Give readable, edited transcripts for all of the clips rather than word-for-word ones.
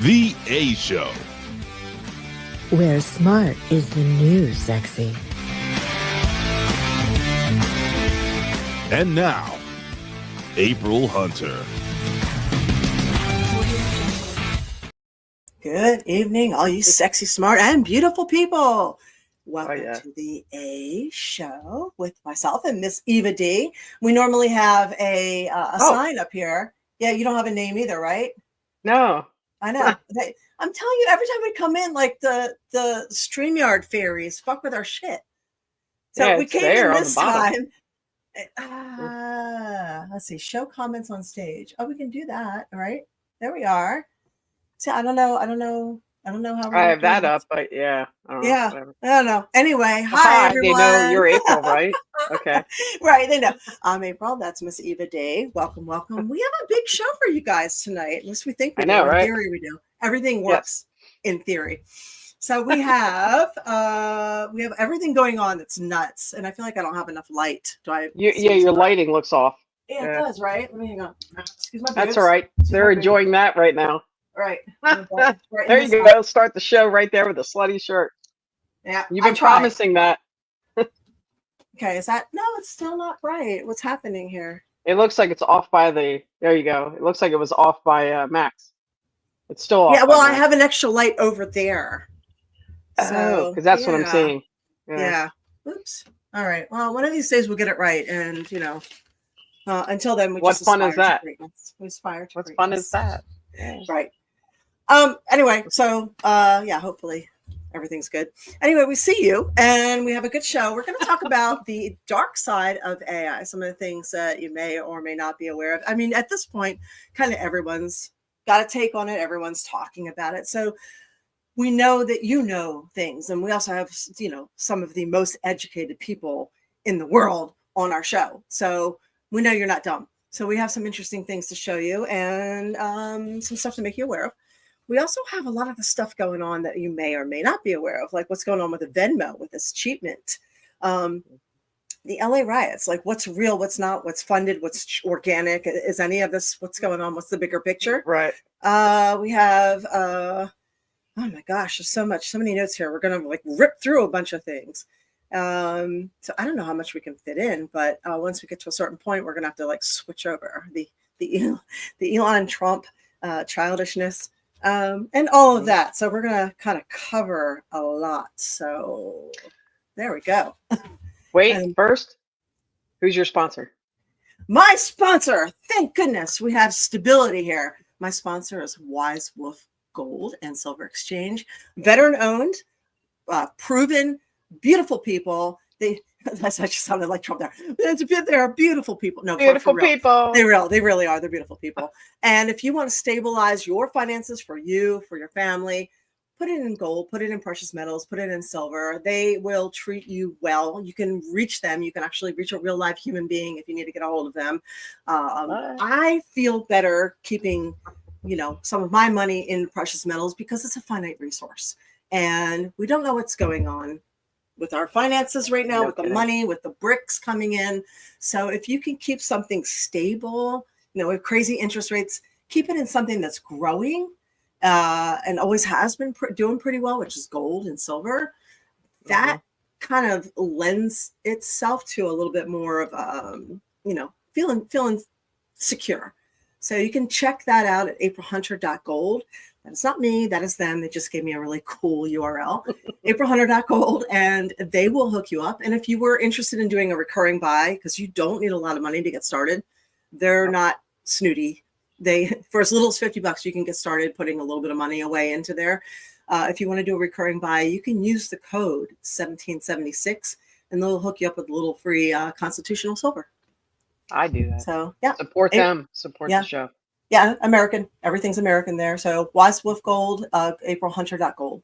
The A Show. Where smart is the new sexy. And now, April Hunter. Good evening, all you sexy, smart, and beautiful people. Welcome to the A Show with myself and Ms Eva D. We normally have a sign up here. Yeah, you don't have a name either, right? No. I know. I'm telling you, every time we come in, like the StreamYard fairies fuck with our shit. So yeah, we it's came there in on this the bottom. time. Let's see. Show comments on stage. Oh, we can do that. All right. There we are. See, I don't know how I have that up, but yeah. I don't know. Yeah. Whatever. I don't know. Anyway, hi everyone. They know you're April, right? Okay. Right. They know. I'm April. That's Miss Eva Day. Welcome, welcome. We have a big show for you guys tonight. At least we think we do. know, right? In theory, we do. Everything works in theory. So we have everything going on that's nuts. And I feel like I don't have enough light. Do I? Your lighting looks off. Yeah, it does, right? Let me hang on. Excuse my boobs. That's all right. They're enjoying that right now. Right. There you go. Start the show right there with a slutty shirt. Yeah. You've been promising that. Okay, is that? No, it's still not right. What's happening here? It looks like it's off by the. There you go. It looks like it was off by Max. It's still off. Yeah, well, I have an extra light over there. So, because that's what I'm seeing. Yeah. Oops. All right. Well, one of these days we'll get it right, and until then, we what just fun is that? We aspire to What fun is that? Right. Anyway, so hopefully everything's good. Anyway, we see you and we have a good show. We're going to talk about the dark side of AI, some of the things that you may or may not be aware of. I mean, at this point, kind of everyone's got a take on it. Everyone's talking about it. So we know that you know things, and we also have, some of the most educated people in the world on our show. So we know you're not dumb. So we have some interesting things to show you and some stuff to make you aware of. We also have a lot of the stuff going on that you may or may not be aware of, like what's going on with the Venmo, with this cheatment. The LA riots, like what's real, what's not, what's funded, what's organic. Is any of this what's going on? What's the bigger picture? Right. We have, oh my gosh, there's so many notes here. We're going to rip through a bunch of things. So I don't know how much we can fit in, but once we get to a certain point, we're gonna have to switch over the Elon Trump childishness and all of that. So we're gonna kind of cover a lot. So there we go. Wait, first, who's your sponsor? My sponsor. Thank goodness we have stability here. My sponsor is Wise Wolf Gold and Silver Exchange, veteran owned, proven. Beautiful people. I just sounded like Trump there. They're beautiful people. No, beautiful people. They really are. They're beautiful people. And if you want to stabilize your finances for you, for your family, put it in gold, put it in precious metals, put it in silver. They will treat you well. You can reach them. You can actually reach a real live human being if you need to get a hold of them. I feel better keeping, some of my money in precious metals because it's a finite resource, and we don't know what's going on with our finances right now, with the money, with the bricks coming in. So if you can keep something stable, with crazy interest rates, keep it in something that's growing and always has been doing pretty well, which is gold and silver. That kind of lends itself to a little bit more of, feeling secure. So you can check that out at aprilhunter.gold. That is not me. That is them. They just gave me a really cool URL, aprilhunter.gold, and they will hook you up. And if you were interested in doing a recurring buy, because you don't need a lot of money to get started, they're not snooty. For as little as $50, you can get started putting a little bit of money away into there. If you want to do a recurring buy, you can use the code 1776, and they'll hook you up with a little free constitutional silver. I do that. So yeah, support them. Support the show. Yeah, American. Everything's American there. So Wise Wolf Gold, aprilhunter.gold.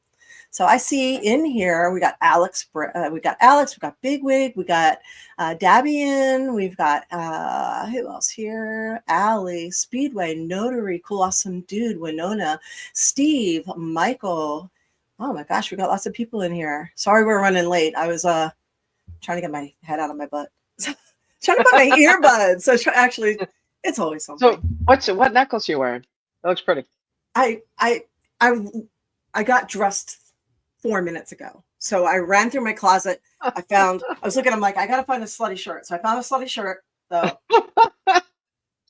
So I see in here, we got Alex, we got Bigwig, we got Dabian, we've got, who else here? Allie, Speedway, Notary, Cool Awesome Dude, Winona, Steve, Michael. Oh my gosh, we got lots of people in here. Sorry we're running late. I was trying to get my head out of my butt. Trying to put my earbuds. So actually, it's always something. So what necklace are you wearing? That looks pretty. I I got dressed 4 minutes ago. So I ran through my closet. I was looking, I'm like, I got to find a slutty shirt. So I found a slutty shirt. So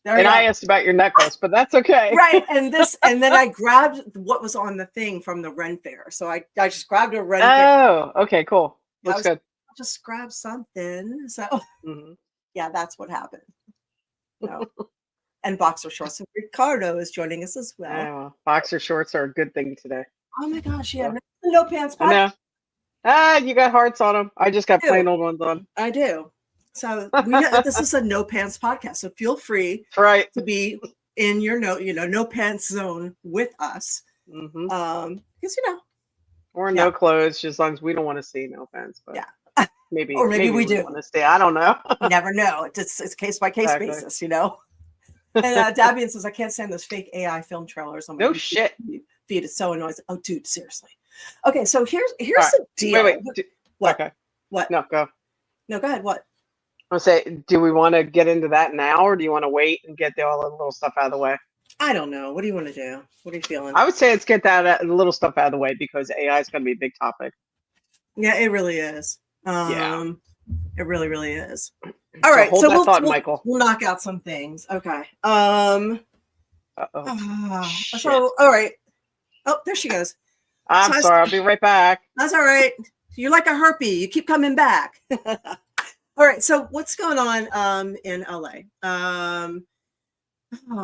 there we And go. I asked about your necklace, but that's okay. Right. And then I grabbed what was on the thing from the Ren Fair. So I just grabbed a Ren Fair. Oh, okay, cool. Looks good. Just grab something. So Mhm. yeah, that's what happened. No. And boxer shorts. So Ricardo is joining us as well. Oh, boxer shorts are a good thing today. Oh my gosh, yeah. No pants I know. You got hearts on them. I just got plain old ones on. I do. So we know that this is a no pants podcast. So feel free That's right. to be in your no pants zone with us. Mm-hmm. Because Or no clothes, just as long as we don't want to see. No offense, but yeah. maybe maybe we do want to stay. I don't know. You never know. It's case by case basis, And Dabian says, I can't stand those fake AI film trailers on my No shit. feed. It's so annoying. Oh, dude, seriously. Okay, so here's the deal. Wait. What? Okay. What? No, go. No, go ahead. What? I'll say, do we want to get into that now, or do you want to wait and get all the little stuff out of the way? I don't know. What do you want to do? What are you feeling? I would say let's get that little stuff out of the way because AI is going to be a big topic. Yeah, it really is. Yeah. It really, really is. All right, hold that thought, Michael. We'll knock out some things. Okay. So all right. Oh, there she goes. I'm sorry. I'll be right back. That's all right. You're like a herpy. You keep coming back. All right. So what's going on in LA? Oh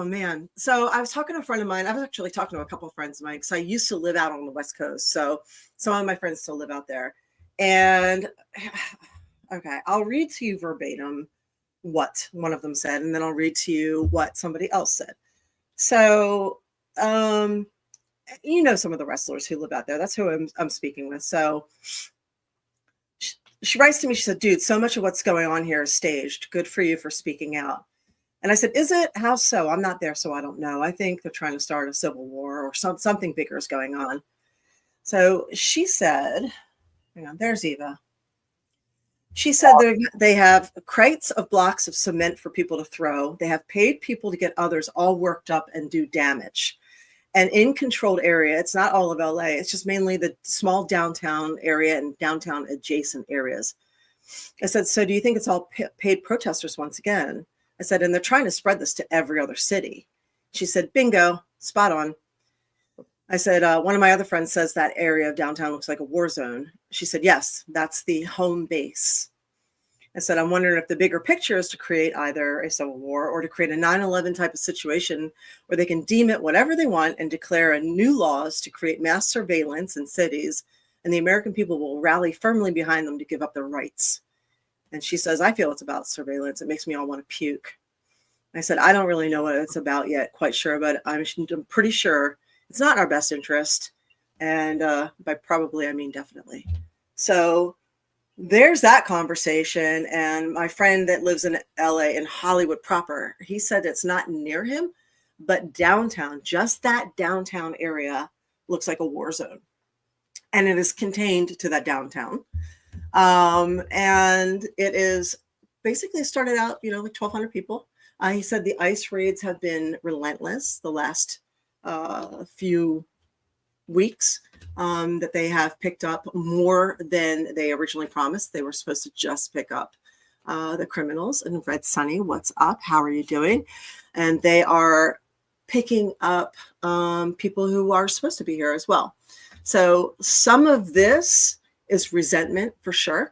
man. So I was talking to a friend of mine. I was actually talking to a couple of friends of mine because I used to live out on the West Coast. So some of my friends still live out there. And okay, I'll read to you verbatim what one of them said, and then I'll read to you what somebody else said. So some of the wrestlers who live out there. That's who I'm speaking with. So she writes to me. She said, dude, so much of what's going on here is staged. Good for you for speaking out. And I said, is it? How so? I'm not there, so I don't know. I think they're trying to start a civil war or something bigger is going on. So she said, hang on, there's Eva. She said they have crates of blocks of cement for people to throw. They have paid people to get others all worked up and do damage. And in controlled area, it's not all of LA. It's just mainly the small downtown area and downtown adjacent areas. I said, so do you think it's all paid protesters once again? I said, and they're trying to spread this to every other city. She said, bingo, spot on. I said, one of my other friends says that area of downtown looks like a war zone. She said, yes, that's the home base. I said, I'm wondering if the bigger picture is to create either a civil war or to create a 9/11 type of situation where they can deem it whatever they want and declare a new laws to create mass surveillance in cities, and the American people will rally firmly behind them to give up their rights. And she says, I feel it's about surveillance. It makes me all want to puke. I said, I don't really know what it's about yet, quite sure, but I'm pretty sure it's not in our best interest. And by probably, I mean definitely. So there's that conversation. And my friend that lives in LA, in Hollywood proper, he said it's not near him, but downtown, just that downtown area looks like a war zone. And it is contained to that downtown. And it is basically started out, like 1,200 people. He said the ICE raids have been relentless the last few weeks, that they have picked up more than they originally promised. They were supposed to just pick up the criminals. And Red Sunny, what's up? How are you doing? And they are picking up people who are supposed to be here as well. So some of this is resentment for sure.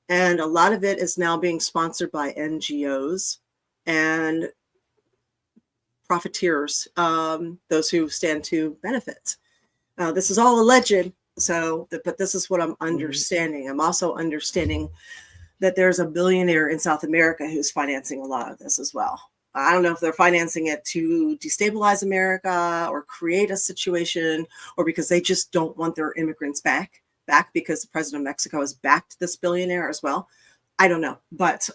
And a lot of it is now being sponsored by NGOs and profiteers, those who stand to benefit. This is all alleged, but this is what I'm understanding. I'm also understanding that there's a billionaire in South America who's financing a lot of this as well. I don't know if they're financing it to destabilize America or create a situation, or because they just don't want their immigrants back because the president of Mexico has backed this billionaire as well. I don't know. But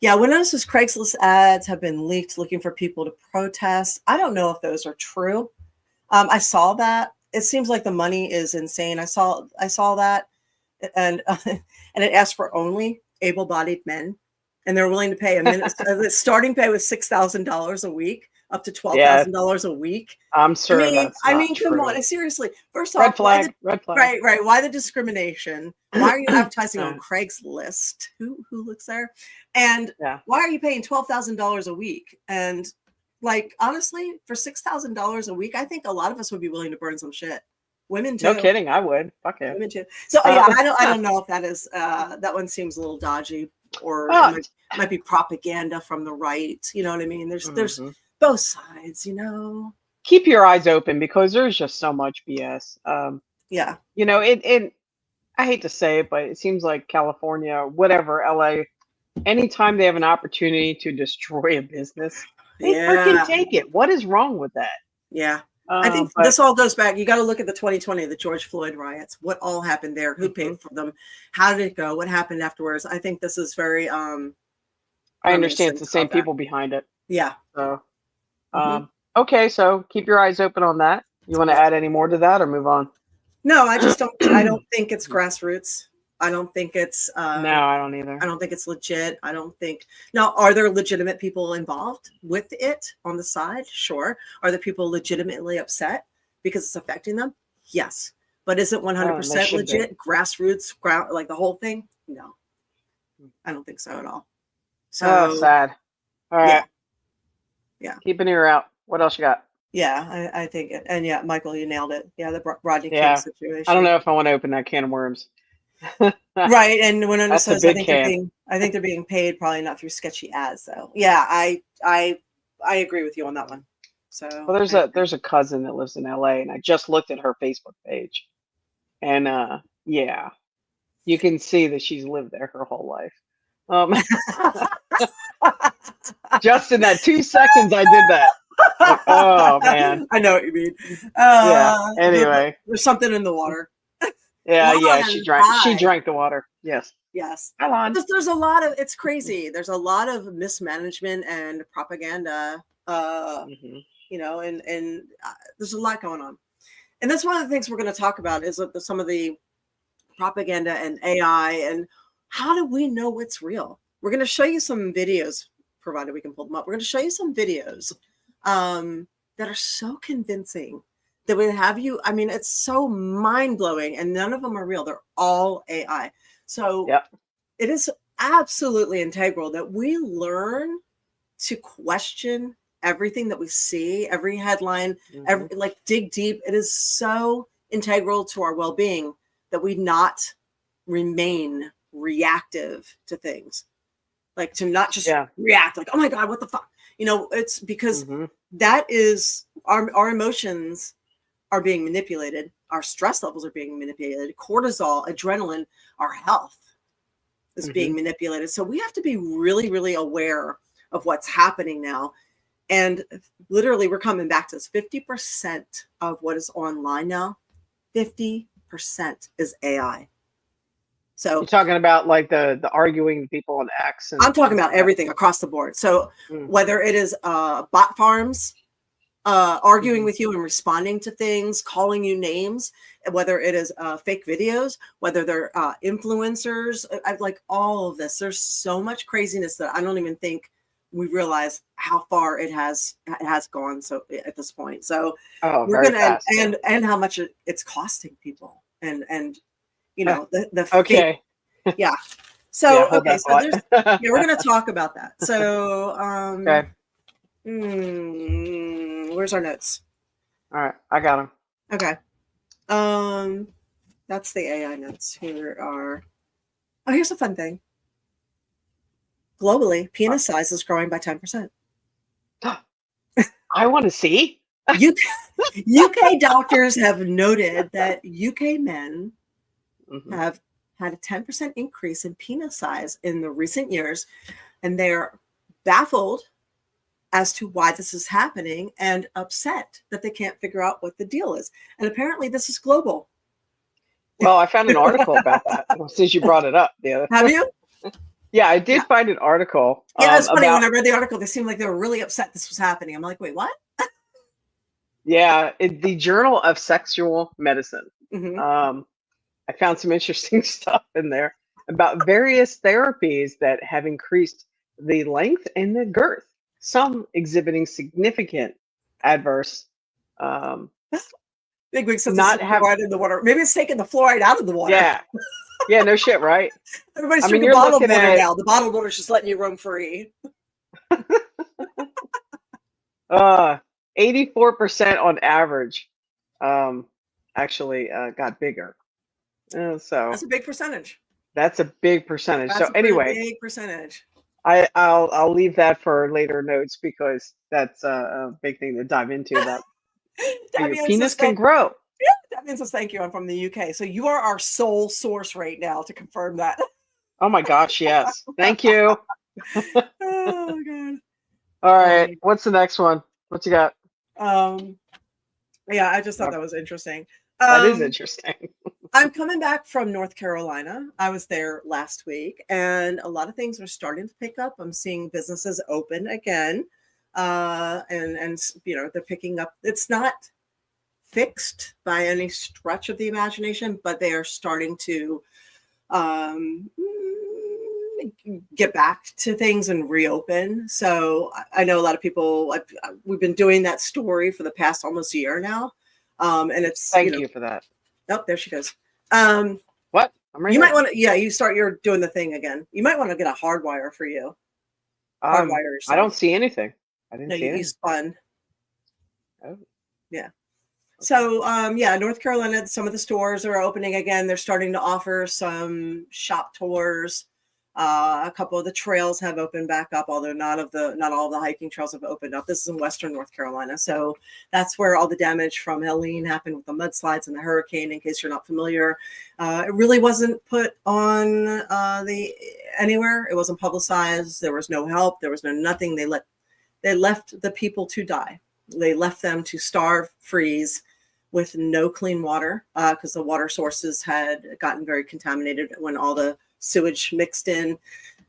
yeah, when those Craigslist ads have been leaked looking for people to protest, I don't know if those are true. I saw that. It seems like the money is insane. I saw that, and it asked for only able-bodied men, and they're willing to pay a minute. The starting pay was $6,000 a week. up to Yeah, $12,000 a week. I'm sure that's not Come true. on, seriously. First Red off, why flag. Red flag. right? Why the discrimination? Why are you advertising on Craigslist? Who looks there? And Yeah. why are you paying $12,000 a week? And like honestly, for $6,000 a week, I think a lot of us would be willing to burn some shit. Women too. No kidding, I would. Fuck it. Women too. So yeah, I don't know if that is that one seems a little dodgy, or it might be propaganda from the right. You know what I mean? There's both sides, you know. Keep your eyes open because there's just so much BS. Yeah. You know, it I hate to say it, but it seems like California, whatever, LA, anytime they have an opportunity to destroy a business, they freaking take it. What is wrong with that? Yeah. I think this all goes back. You got to look at the 2020, the George Floyd riots. What all happened there? Who paid for them? How did it go? What happened afterwards? I think this is very. I understand it's the same people behind it. Yeah. So, okay. So keep your eyes open on that. You want to add any more to that, or move on? No, I just don't. I don't think it's grassroots. I don't think it's. No, I don't either. I don't think it's legit. I don't think. Now, are there legitimate people involved with it on the side? Sure. Are the people legitimately upset because it's affecting them? Yes. But is it 100% legit? Grassroots, like the whole thing? No. I don't think so at all. So sad. All right. Yeah. Keep an ear out. What else you got? Yeah, I think it. And yeah, Michael, you nailed it. Yeah, the Rodney King situation. I don't know if I want to open that can of worms. Right, and when it says I think can. they're being paid, probably not through sketchy ads. So yeah, I agree with you on that one. So well, there's a cousin that lives in LA, and I just looked at her Facebook page, and yeah, you can see that she's lived there her whole life. Just in that 2 seconds, I did that. Like, oh man, I know what you mean. Yeah. Anyway, there's something in the water. Yeah. She drank the water. Yes. There's a lot of. It's crazy. There's a lot of mismanagement and propaganda. You know, and there's a lot going on, and that's one of the things we're going to talk about is some of the propaganda and AI and how do we know what's real. We're going to show you some videos, provided we can pull them up. We're going to show you some videos that are so convincing that would have you. I mean, it's so mind blowing, and none of them are real. They're all AI. So it is absolutely integral that we learn to question everything that we see, every headline, like dig deep. It is so integral to our well-being that we not remain reactive to things, like to not just react like, oh my God, what the fuck? You know, it's because that is our emotions are being manipulated. Our stress levels are being manipulated. Cortisol, adrenaline, our health is being manipulated. So we have to be really, really aware of what's happening now. And literally, we're coming back to this. 50% of what is online now, 50% is AI. So you're talking about like the arguing people on X. I'm talking about everything across the board. So whether it is bot farms arguing with you and responding to things, calling you names, whether it is fake videos, whether they're influencers, like all of this. There's so much craziness that I don't even think we realize how far it has gone. So at this point, so we're gonna and how much it's costing people and you know the okay fake, yeah. So okay, so there's we're gonna talk about that. So okay. Where's our notes? All right, I got them. Okay. That's the AI notes. Here are. Oh, here's a fun thing. Globally, penis size is growing by 10%. I want to see. UK doctors have noted that UK men have had a 10% increase in penis size in the recent years, and they're baffled as to why this is happening and upset that they can't figure out what the deal is. And apparently this is global. Well, I found an article about that since you brought it up. Have you? Yeah, I did find an article. Yeah, it's funny. When I read the article, they seemed like they were really upset this was happening. I'm like, wait, what? Yeah, the Journal of Sexual Medicine. I found some interesting stuff in there about various therapies that have increased the length and the girth. some exhibiting significant adverse. Big Wig says Not it's have, fluoride in the water. Maybe it's taking the fluoride out of the water. yeah, yeah, no shit, right? Everybody's I mean, drinking you're bottled looking water at now. The bottled water is just letting you roam free. 84% on average. Actually got bigger. So That's a big percentage. that's a big percentage. That's So a pretty anyway, big percentage. I'll leave that for later notes because that's a big thing to dive into about how your Damian penis says, can grow. Damian says, thank you. I'm from the UK. So you are our sole source right now to confirm that. Oh my gosh, yes. Thank you. Oh, God. All right. What's the next one? What you got? Yeah, I just thought that was interesting. That is interesting. I'm coming back from North Carolina. I was there last week, and a lot of things are starting to pick up. I'm seeing businesses open again, and you know, they're picking up. It's not fixed by any stretch of the imagination, but they are starting to get back to things and reopen. So I know a lot of people. We've been doing that story for the past almost year now, and it's Thank you for that. Oh, there she goes. What? I'm right you here. might want to, you're doing the thing again. You might want to get a hardwire for you. Hardwire yourself. I don't see anything. I didn't see you anything. spun. Oh. Yeah. So, North Carolina, some of the stores are opening again. They're starting to offer some shop tours. A couple of the trails have opened back up, although not all of the hiking trails have opened up. This is in Western North Carolina. So that's where all the damage from Helene happened with the mudslides and the hurricane, in case you're not familiar. It really wasn't put on anywhere. It wasn't publicized. There was no help. There was no nothing. They left the people to die. They left them to starve, freeze with no clean water because the water sources had gotten very contaminated when all the sewage mixed in,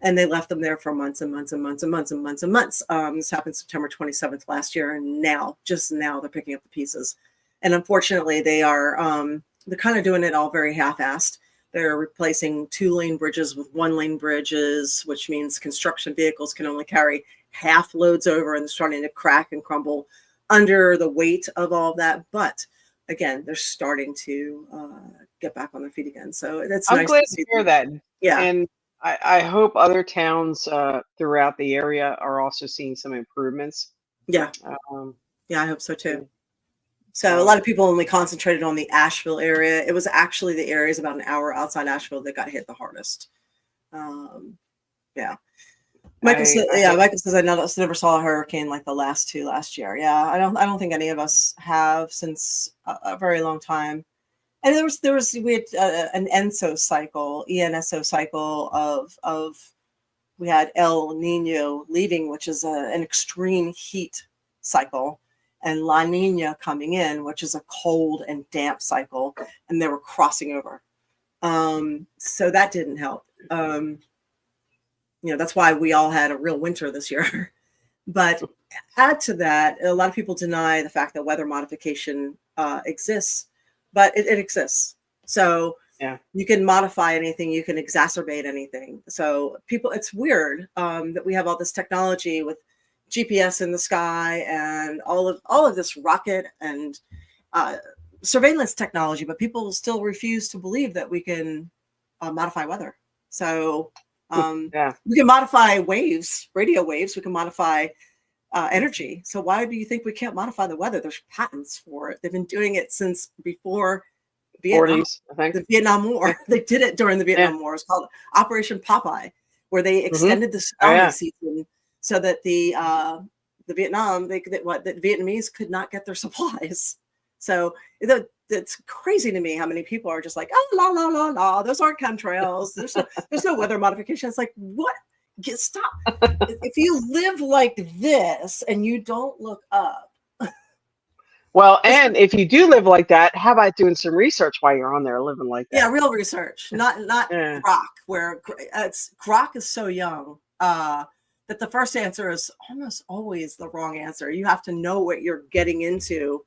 and they left them there for months and months and months and months and months and months. This happened September 27th last year, and just now they're picking up the pieces. And unfortunately, they're kind of doing it all very half-assed. They're replacing 2-lane bridges with 1-lane bridges, which means construction vehicles can only carry half loads over, and they're starting to crack and crumble under the weight of all of that. But again, they're starting to get back on their feet again. So it's I'm nice glad to see hear that. Yeah. And I hope other towns throughout the area are also seeing some improvements. Yeah. I hope so too. So a lot of people only concentrated on the Asheville area. It was actually the areas about an hour outside Asheville that got hit the hardest. Michael says I never saw a hurricane like the last two last year. Yeah, I don't think any of us have since a very long time. And we had an ENSO cycle of we had El Nino leaving, which is an extreme heat cycle, and La Nina coming in, which is a cold and damp cycle, and they were crossing over. So that didn't help. That's why we all had a real winter this year. But add to that, a lot of people deny the fact that weather modification exists, but it exists. So you can modify anything, you can exacerbate anything. So it's weird that we have all this technology with GPS in the sky and all of this rocket and surveillance technology, but people still refuse to believe that we can modify weather. So we can modify waves, radio waves. We can modify energy. So why do you think we can't modify the weather? There's patents for it. They've been doing it since before Vietnam, 40s, I think. the Vietnam War. They did it during the Vietnam War. It's called Operation Popeye, where they extended the tsunami season so that the Vietnamese could not get their supplies. So it's crazy to me how many people are just like, oh, la, la, la, la, those aren't chemtrails. There's no weather modification. It's like, what? Stop. If you live like this and you don't look up. Well, and if you do live like that, how about doing some research while you're on there living like that? Yeah, real research, not grok, where grok is so young that the first answer is almost always the wrong answer. You have to know what you're getting into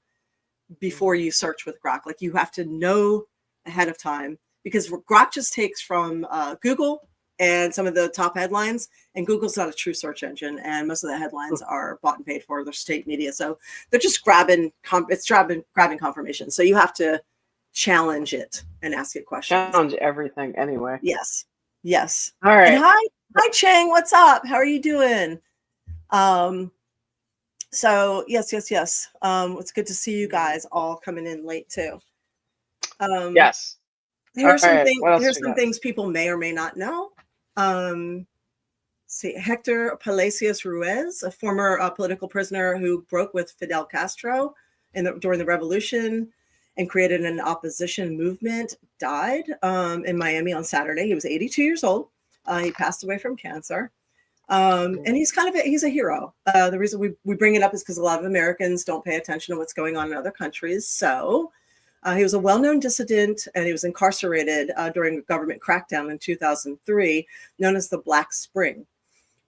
before you search with grok. Like, you have to know ahead of time, because grok just takes from Google and some of the top headlines. And Google's not a true search engine, and most of the headlines are bought and paid for. They're state media, so they're just grabbing confirmation. So you have to challenge it and ask it questions. Challenge everything anyway. Yes. Yes. All right. And hi Chang, what's up? How are you doing? So yes. It's good to see you guys all coming in late too. Yes. Here's some things people may or may not know. See, Hector Palacios Ruiz, a former political prisoner who broke with Fidel Castro during the revolution and created an opposition movement, died in Miami on Saturday. He was 82 years old. He passed away from cancer. And he's he's a hero. The reason we bring it up is because a lot of Americans don't pay attention to what's going on in other countries. So he was a well-known dissident, and he was incarcerated during a government crackdown in 2003, known as the Black Spring.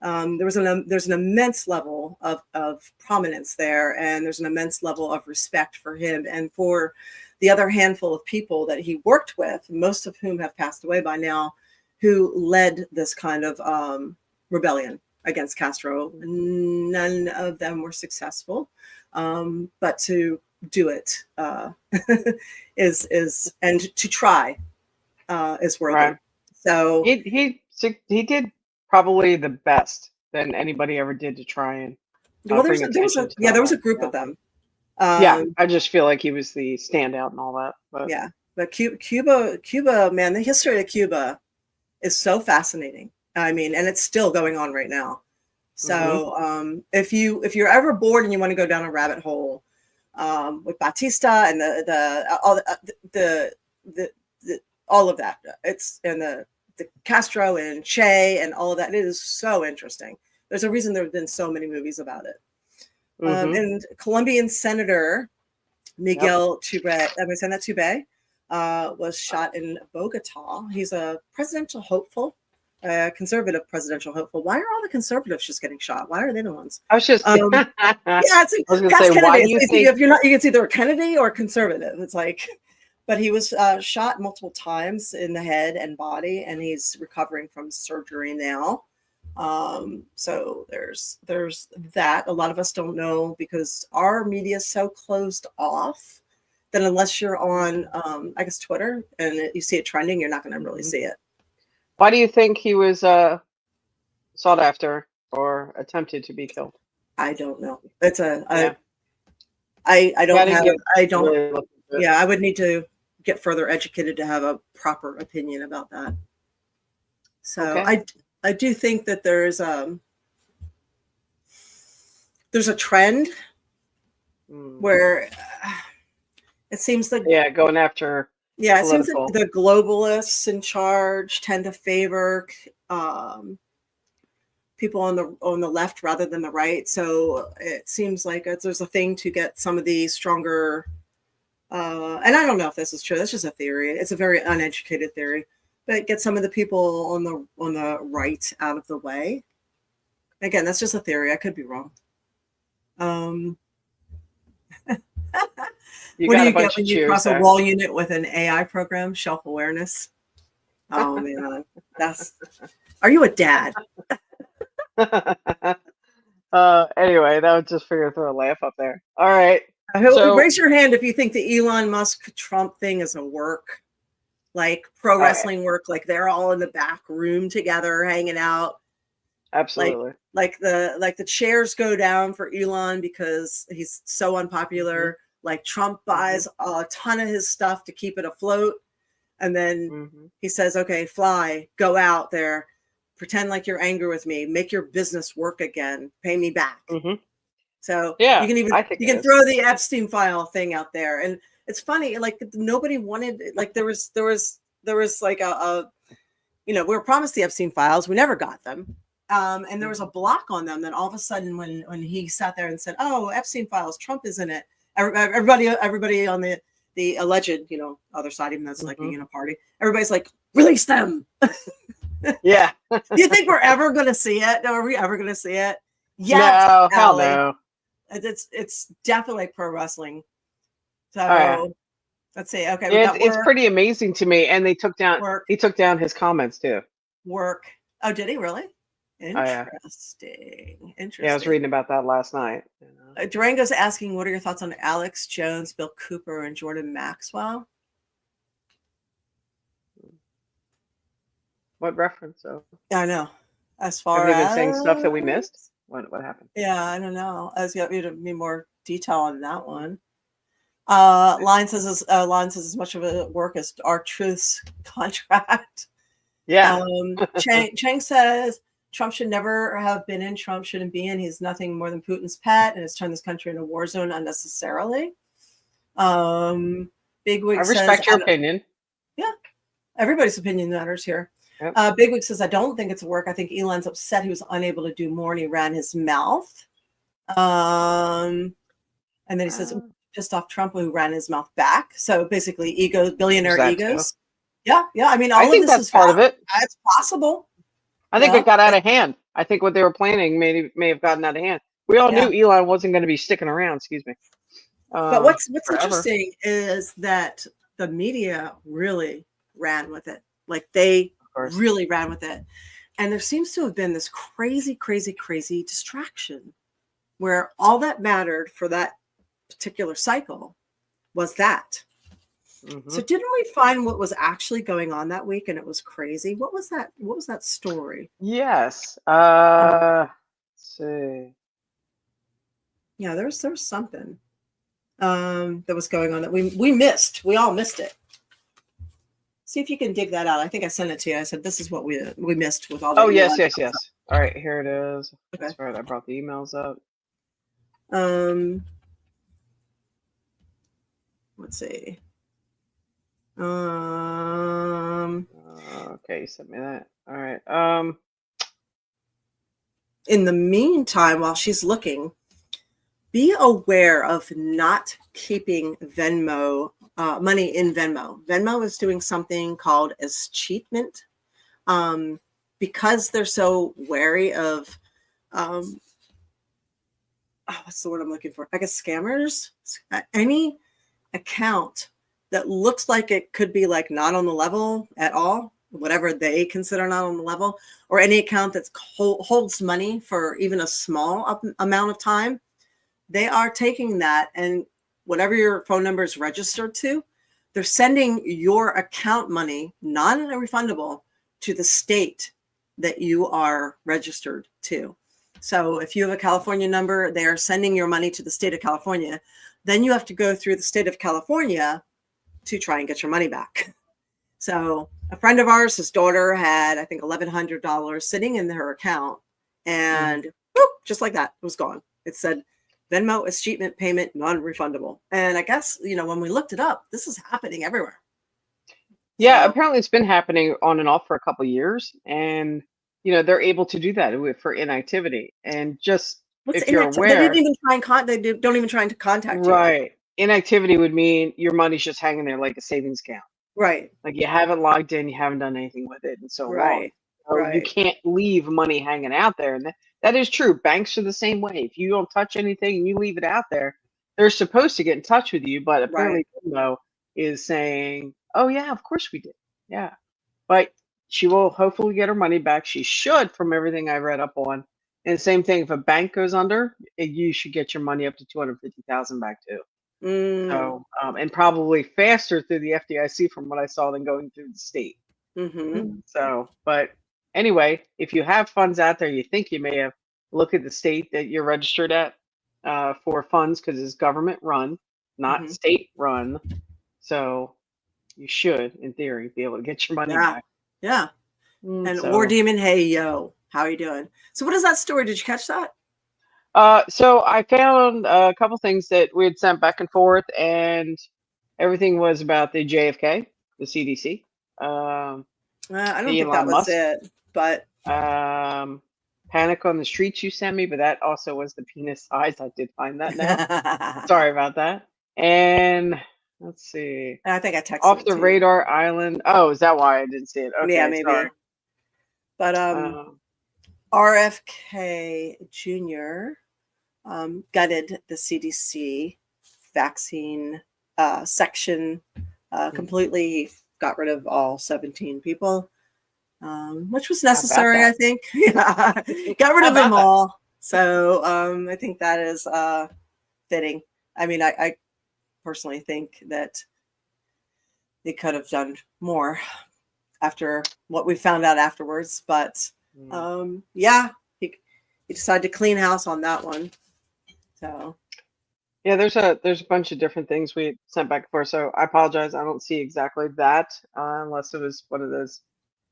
There's an immense level of prominence there, and there's an immense level of respect for him and for the other handful of people that he worked with, most of whom have passed away by now, who led this kind of rebellion against Castro. None of them were successful, but to do it is and to try is worthy. Right. So he did probably the best than anybody ever did to try and there was a group of them. I just feel like he was the standout and all that. But Cuba, man, the history of Cuba is so fascinating. I mean, and it's still going on right now. So if you're ever bored and you want to go down a rabbit hole with Batista and all of that, it's and the Castro and Che and all of that, it is so interesting. There's a reason there have been so many movies about it. And Colombian Senator Miguel Tubé was shot in Bogota. He's a presidential hopeful. Conservative presidential hopeful. Why are all the conservatives just getting shot? Why are they the ones? I was just I was going to say, why do you think if you're not, you can either Kennedy or conservative. It's like, but he was shot multiple times in the head and body, and he's recovering from surgery now. So there's that. A lot of us don't know because our media is so closed off that unless you're on, I guess, Twitter and you see it trending, you're not going to really see it. Why do you think he was sought after or attempted to be killed? I don't know. It's I would need to get further educated to have a proper opinion about that. So I do think that there's a trend where it seems like going after. Yeah, it seems like the globalists in charge tend to favor people on the left rather than the right. So it seems like there's a thing to get some of the stronger. And I don't know if this is true. That's just a theory. It's a very uneducated theory. But get some of the people on the right out of the way. Again, that's just a theory. I could be wrong. What do you get when you cross a wall unit with an AI program? Self-awareness. Oh man, are you a dad? Anyway, that was just figure to throw a laugh up there. All right. Raise your hand if you think the Elon Musk Trump thing is a work, like pro wrestling work, like they're all in the back room together hanging out. Absolutely. Like the chairs go down for Elon because he's so unpopular. Like Trump buys a ton of his stuff to keep it afloat. And then he says, okay, fly, go out there, pretend like you're angry with me, make your business work again, pay me back. So you can throw the Epstein file thing out there. And it's funny, like nobody wanted, like there was like we were promised the Epstein files. We never got them. And there was a block on them. Then all of a sudden when he sat there and said, oh, Epstein files, Trump is in it. Everybody on the alleged, other side, even though it's like a party, everybody's like, release them. Yeah. Do you think we're ever going to see it? No, are we ever going to see it? Yes, no, hell no. It's definitely pro wrestling. So let's see. Okay, it's pretty amazing to me. And they took down. He took down his comments too. Work. Oh, did he really? Oh, yeah. Interesting. Yeah, I was reading about that last night. Durango's asking, what are your thoughts on Alex Jones, Bill Cooper, and Jordan Maxwell? What reference? So I know. As have far they been as saying stuff that we missed? What happened? Yeah, I don't know. I was got me to be more detail on that one. Line says as much of a work as our truth's contract. Yeah. Chang says Trump should never have been in. Trump shouldn't be in. He's nothing more than Putin's pet and has turned this country into a war zone unnecessarily. Bigwig I respect your opinion. Yeah, everybody's opinion matters here. Yep. Bigwig says, I don't think it's a work. I think Elon's upset he was unable to do more and he ran his mouth. And then he says, pissed off Trump who ran his mouth back. So basically, billionaire egos. Too. Yeah. I mean, I think that's part of it. It's possible. I think it got out of hand. I think what they were planning may have gotten out of hand. We all knew Elon wasn't going to be sticking around. Excuse me. But what's interesting is that the media really ran with it. Like they really ran with it. And there seems to have been this crazy distraction where all that mattered for that particular cycle was that. Mm-hmm. So didn't we find what was actually going on that week? And it was crazy. What was that? What was that story? Yes. Let's see. Yeah, there was something that was going on that we missed. We all missed it. See if you can dig that out. I think I sent it to you. I said, this is what we missed with all the yes. All right, here it is. Okay. That's right. I brought the emails up. Let's see. Okay, send me that. All right. In the meantime, while she's looking, be aware of not keeping Venmo money in Venmo. Venmo is doing something called escheatment because they're so wary of what's the word I'm looking for? I guess scammers. Any account that looks like it could be like not on the level at all, whatever they consider not on the level, or any account that holds money for even a small amount of time, they are taking that and whatever your phone number is registered to, they're sending your account money, non-refundable, to the state that you are registered to. So if you have a California number, they are sending your money to the state of California. Then you have to go through the state of California to try and get your money back. So a friend of ours, his daughter had, I think, $1,100 sitting in her account. And whoop, just like that, it was gone. It said, Venmo escheatment payment non-refundable. And I guess, when we looked it up, this is happening everywhere. Yeah, apparently it's been happening on and off for a couple of years. And, they're able to do that for inactivity. And just if you're aware. They didn't even try they don't even try to contact you. Right. Inactivity would mean your money's just hanging there like a savings account. Right. Like you haven't logged in, you haven't done anything with it in so long. So you can't leave money hanging out there. And that is true. Banks are the same way. If you don't touch anything and you leave it out there, they're supposed to get in touch with you. But apparently, Venmo is saying, oh, yeah, of course we did. Yeah. But she will hopefully get her money back. She should, from everything I read up on. And same thing, if a bank goes under, you should get your money up to $250,000 back too. So, and probably faster through the FDIC from what I saw than going through the state. So, but anyway, if you have funds out there, you think you may have, look at the state that you're registered at for funds because it's government run, not state run. So you should, in theory, be able to get your money back. Yeah. And War Demon, hey, yo, how are you doing? So what is that story? Did you catch that? So I found a couple things that we had sent back and forth, and everything was about the JFK, the CDC. I don't think that was it, but Panic on the Streets you sent me, but that also was the penis size. I did find that now. Sorry about that. And let's see. I think I texted Off the Radar Island. Oh, is that why I didn't see it? Okay, yeah, maybe. Sorry. But RFK Jr. Gutted the CDC vaccine section completely. Got rid of all 17 people. which was How about necessary, that? I think. Yeah, got rid How of them about that? all. So I think that is fitting. I mean, I personally think that they could have done more after what we found out afterwards. But yeah, he decided to clean house on that one. So Yeah, there's a bunch of different things we sent back and forth. So I apologize. I don't see exactly that unless it was one of those.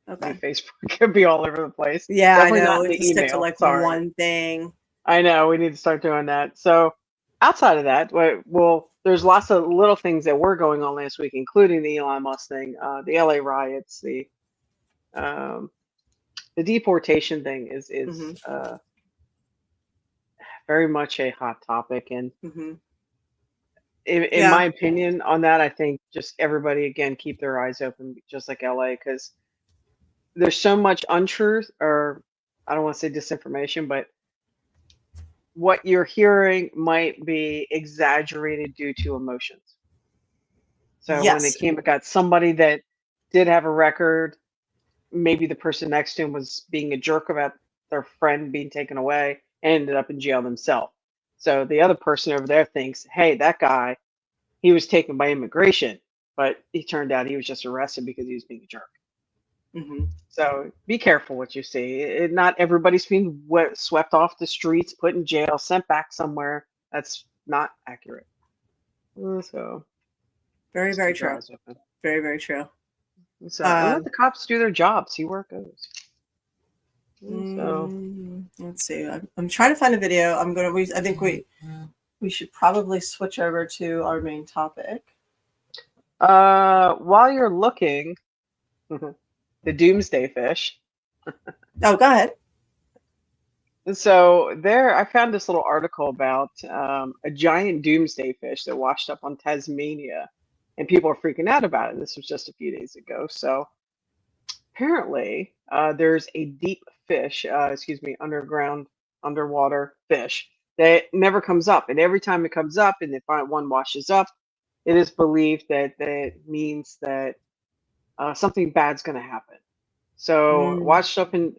My okay. Facebook could be all over the place. Yeah, I Definitely not know. in We have to the stick to email. like Sorry. one thing. I know we need to start doing that. So outside of that, well, there's lots of little things that were going on last week, including the Elon Musk thing, the LA riots, um, the deportation thing is very much a hot topic, and Hmm. in Yeah. my opinion on that, I think just everybody again keep their eyes open, just like LA, because there's so much untruth, or I don't want to say disinformation, but what you're hearing might be exaggerated due to emotions. So when it Yes. came, it got somebody that did have a record, maybe the person next to him was being a jerk about their friend being taken away and ended up in jail themselves. So the other person over there thinks, hey, that guy, he was taken by immigration, but he turned out he was just arrested because he was being a jerk. Hmm. So be careful what you see. Not everybody's being swept off the streets, put in jail, sent back somewhere. That's not accurate. So Very, just very keep your true. eyes open. Very, very true. And let the cops do their job, see where it goes. So Let's see. I'm trying to find a video. I think we should probably switch over to our main topic. while you're looking, the doomsday fish. Oh, go ahead. And so there, I found this little article about a giant doomsday fish that washed up on Tasmania, and people are freaking out about it. This was just a few days ago. So apparently, there's a deep fish, underwater fish that never comes up, and every time it comes up, and they find one washes up, it is believed that that means that something bad's going to happen. So Mm. washed up in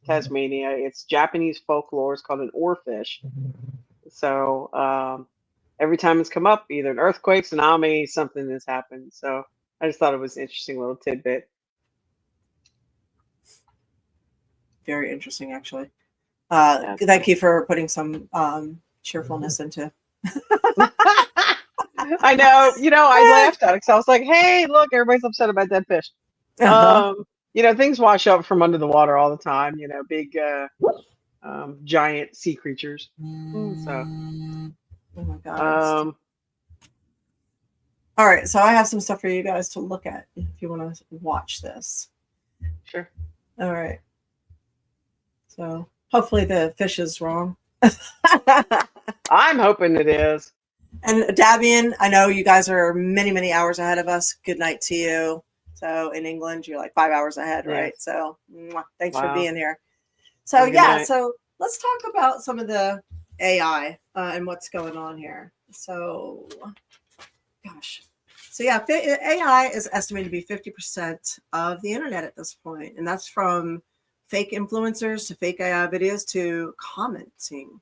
Tasmania, it's Japanese folklore. It's called an oarfish. So every time it's come up, either an earthquake, tsunami, something has happened. So I just thought it was an interesting little tidbit. Very interesting, actually. Yeah. Thank you for putting some cheerfulness into. I know. I laughed at it because I was like, "Hey, look, everybody's upset about dead fish." Uh-huh. Things wash up from under the water all the time. Big, giant sea creatures. So, Oh my God. All right, so I have some stuff for you guys to look at if you want to watch this. Sure. All right. So hopefully the fish is wrong. I'm hoping it is. And Davian, I know you guys are many, many hours ahead of us. Good night to you. So in England, you're like 5 hours ahead, right? Yes. So thanks for Wow. being here. So Have a good night. so let's talk about some of the AI and what's going on here. So, gosh. So yeah, AI is estimated to be 50% of the internet at this point. And that's from fake influencers to fake AI videos to commenting.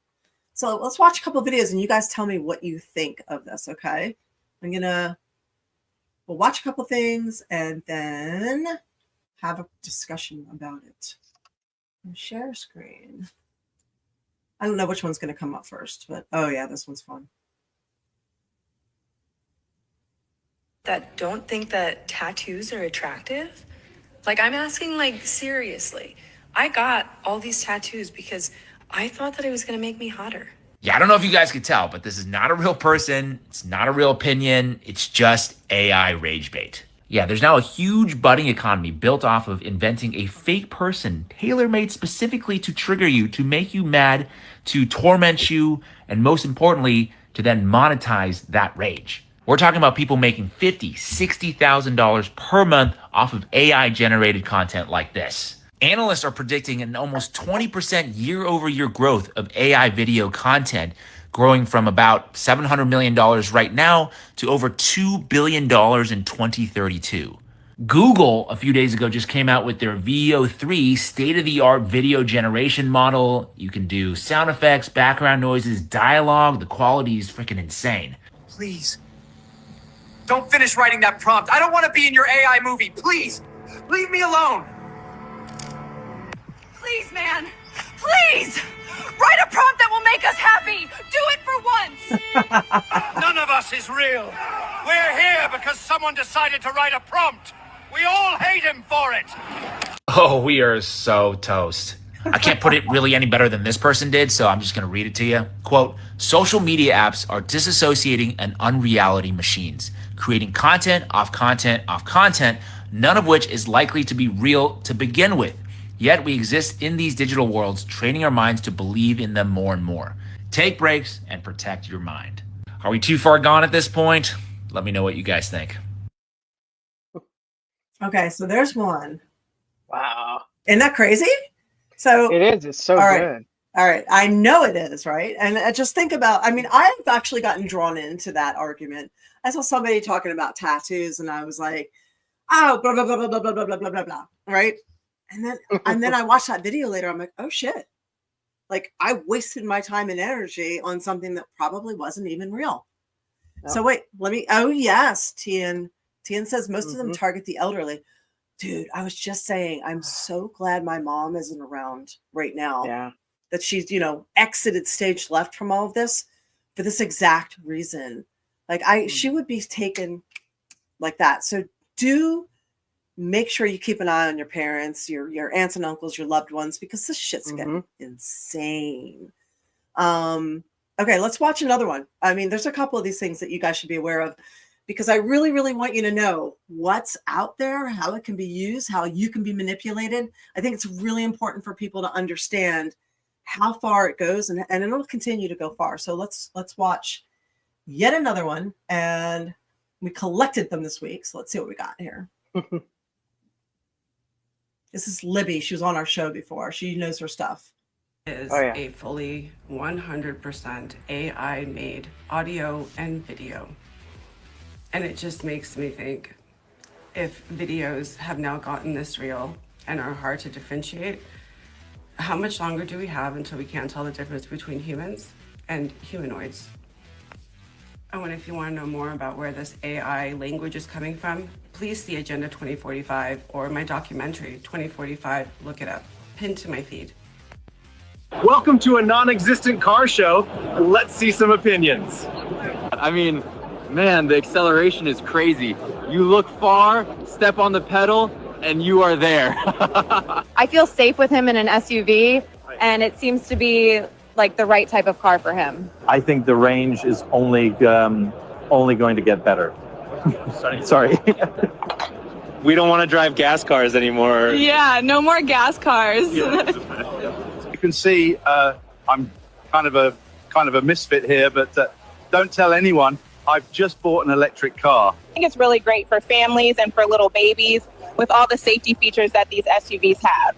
So let's watch a couple of videos and you guys tell me what you think of this, okay? We'll watch a couple things and then have a discussion about it. Share screen. I don't know which one's going to come up first, but oh yeah, this one's fun. That don't think that tattoos are attractive? Like, I'm asking, like, seriously. I got all these tattoos because I thought that it was going to make me hotter. Yeah, I don't know if you guys could tell, but this is not a real person. It's not a real opinion. It's just AI rage bait. Yeah, there's now a huge budding economy built off of inventing a fake person tailor-made specifically to trigger you, to make you mad, to torment you, and most importantly, to then monetize that rage. We're talking about people making $50,000, $60,000 per month off of AI-generated content like this. Analysts are predicting an almost 20% year-over-year growth of AI video content, growing from about $700 million right now to over $2 billion in 2032. Google a few days ago just came out with their VO3 state-of-the-art video generation model. You can do sound effects, background noises, dialogue. The quality is freaking insane. Please, don't finish writing that prompt. I don't want to be in your AI movie. Please, leave me alone. Please, man. Please! Write a prompt that will make us happy! Do it for once! None of us is real. We're here because someone decided to write a prompt. We all hate him for it. Oh, we are so toast. I can't put it really any better than this person did, so I'm just going to read it to you. Quote, social media apps are disassociating and unreality machines, creating content, none of which is likely to be real to begin with. Yet we exist in these digital worlds, training our minds to believe in them more and more. Take breaks and protect your mind. Are we too far gone at this point? Let me know what you guys think. Okay, so there's one. Wow. Isn't that crazy? So It is. It's so all right. good. All right. I know it is, right? And I just think about, I mean, I've actually gotten drawn into that argument. I saw somebody talking about tattoos and I was like, oh, blah, blah, blah, blah, blah, blah, blah, blah, blah, blah. Right. And then I watched that video later. I'm like, oh shit. Like I wasted my time and energy on something that probably wasn't even real. Yep. So wait, oh yes. Tian says most of them target the elderly. Dude, I was just saying, I'm so glad my mom isn't around right now. Yeah. That she's, exited stage left from all of this for this exact reason. Like she would be taken like that. So do make sure you keep an eye on your parents, your aunts and uncles, your loved ones, because this shit's getting insane. Okay, let's watch another one. I mean, there's a couple of these things that you guys should be aware of because I really, really want you to know what's out there, how it can be used, how you can be manipulated. I think it's really important for people to understand how far it goes and it'll continue to go far. So let's watch yet another one. And we collected them this week. So let's see what we got here. This is Libby. She was on our show before. She knows her stuff. Is a fully 100% AI made audio and video. And it just makes me think, if videos have now gotten this real and are hard to differentiate, how much longer do we have until we can't tell the difference between humans and humanoids? Oh, and if you want to know more about where this AI language is coming from, please see Agenda 2045 or my documentary, 2045, look it up, pinned to my feed. Welcome to a non-existent car show. Let's see some opinions. I mean, man, the acceleration is crazy. You look far, step on the pedal, and you are there. I feel safe with him in an SUV, and it seems to be like the right type of car for him. I think the range is only going to get better. Sorry. We don't want to drive gas cars anymore. Yeah, no more gas cars. You can see I'm kind of a misfit here, but don't tell anyone. I've just bought an electric car. I think it's really great for families and for little babies with all the safety features that these SUVs have.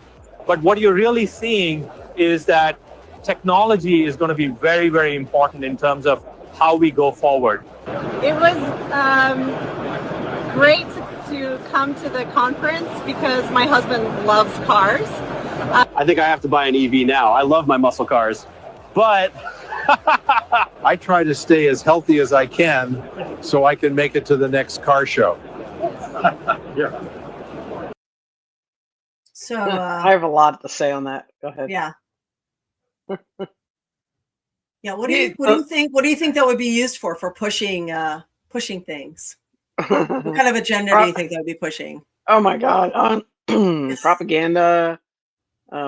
But what you're really seeing is that technology is going to be very, very important in terms of how we go forward. It was great to come to the conference because my husband loves cars. I think I have to buy an EV now. I love my muscle cars, but I try to stay as healthy as I can so I can make it to the next car show. Yeah. So I have a lot to say on that. Go ahead. Yeah. Yeah. What do you think? What do you think that would be used for pushing things? What kind of agenda do you think that would be pushing? Oh my God. Propaganda,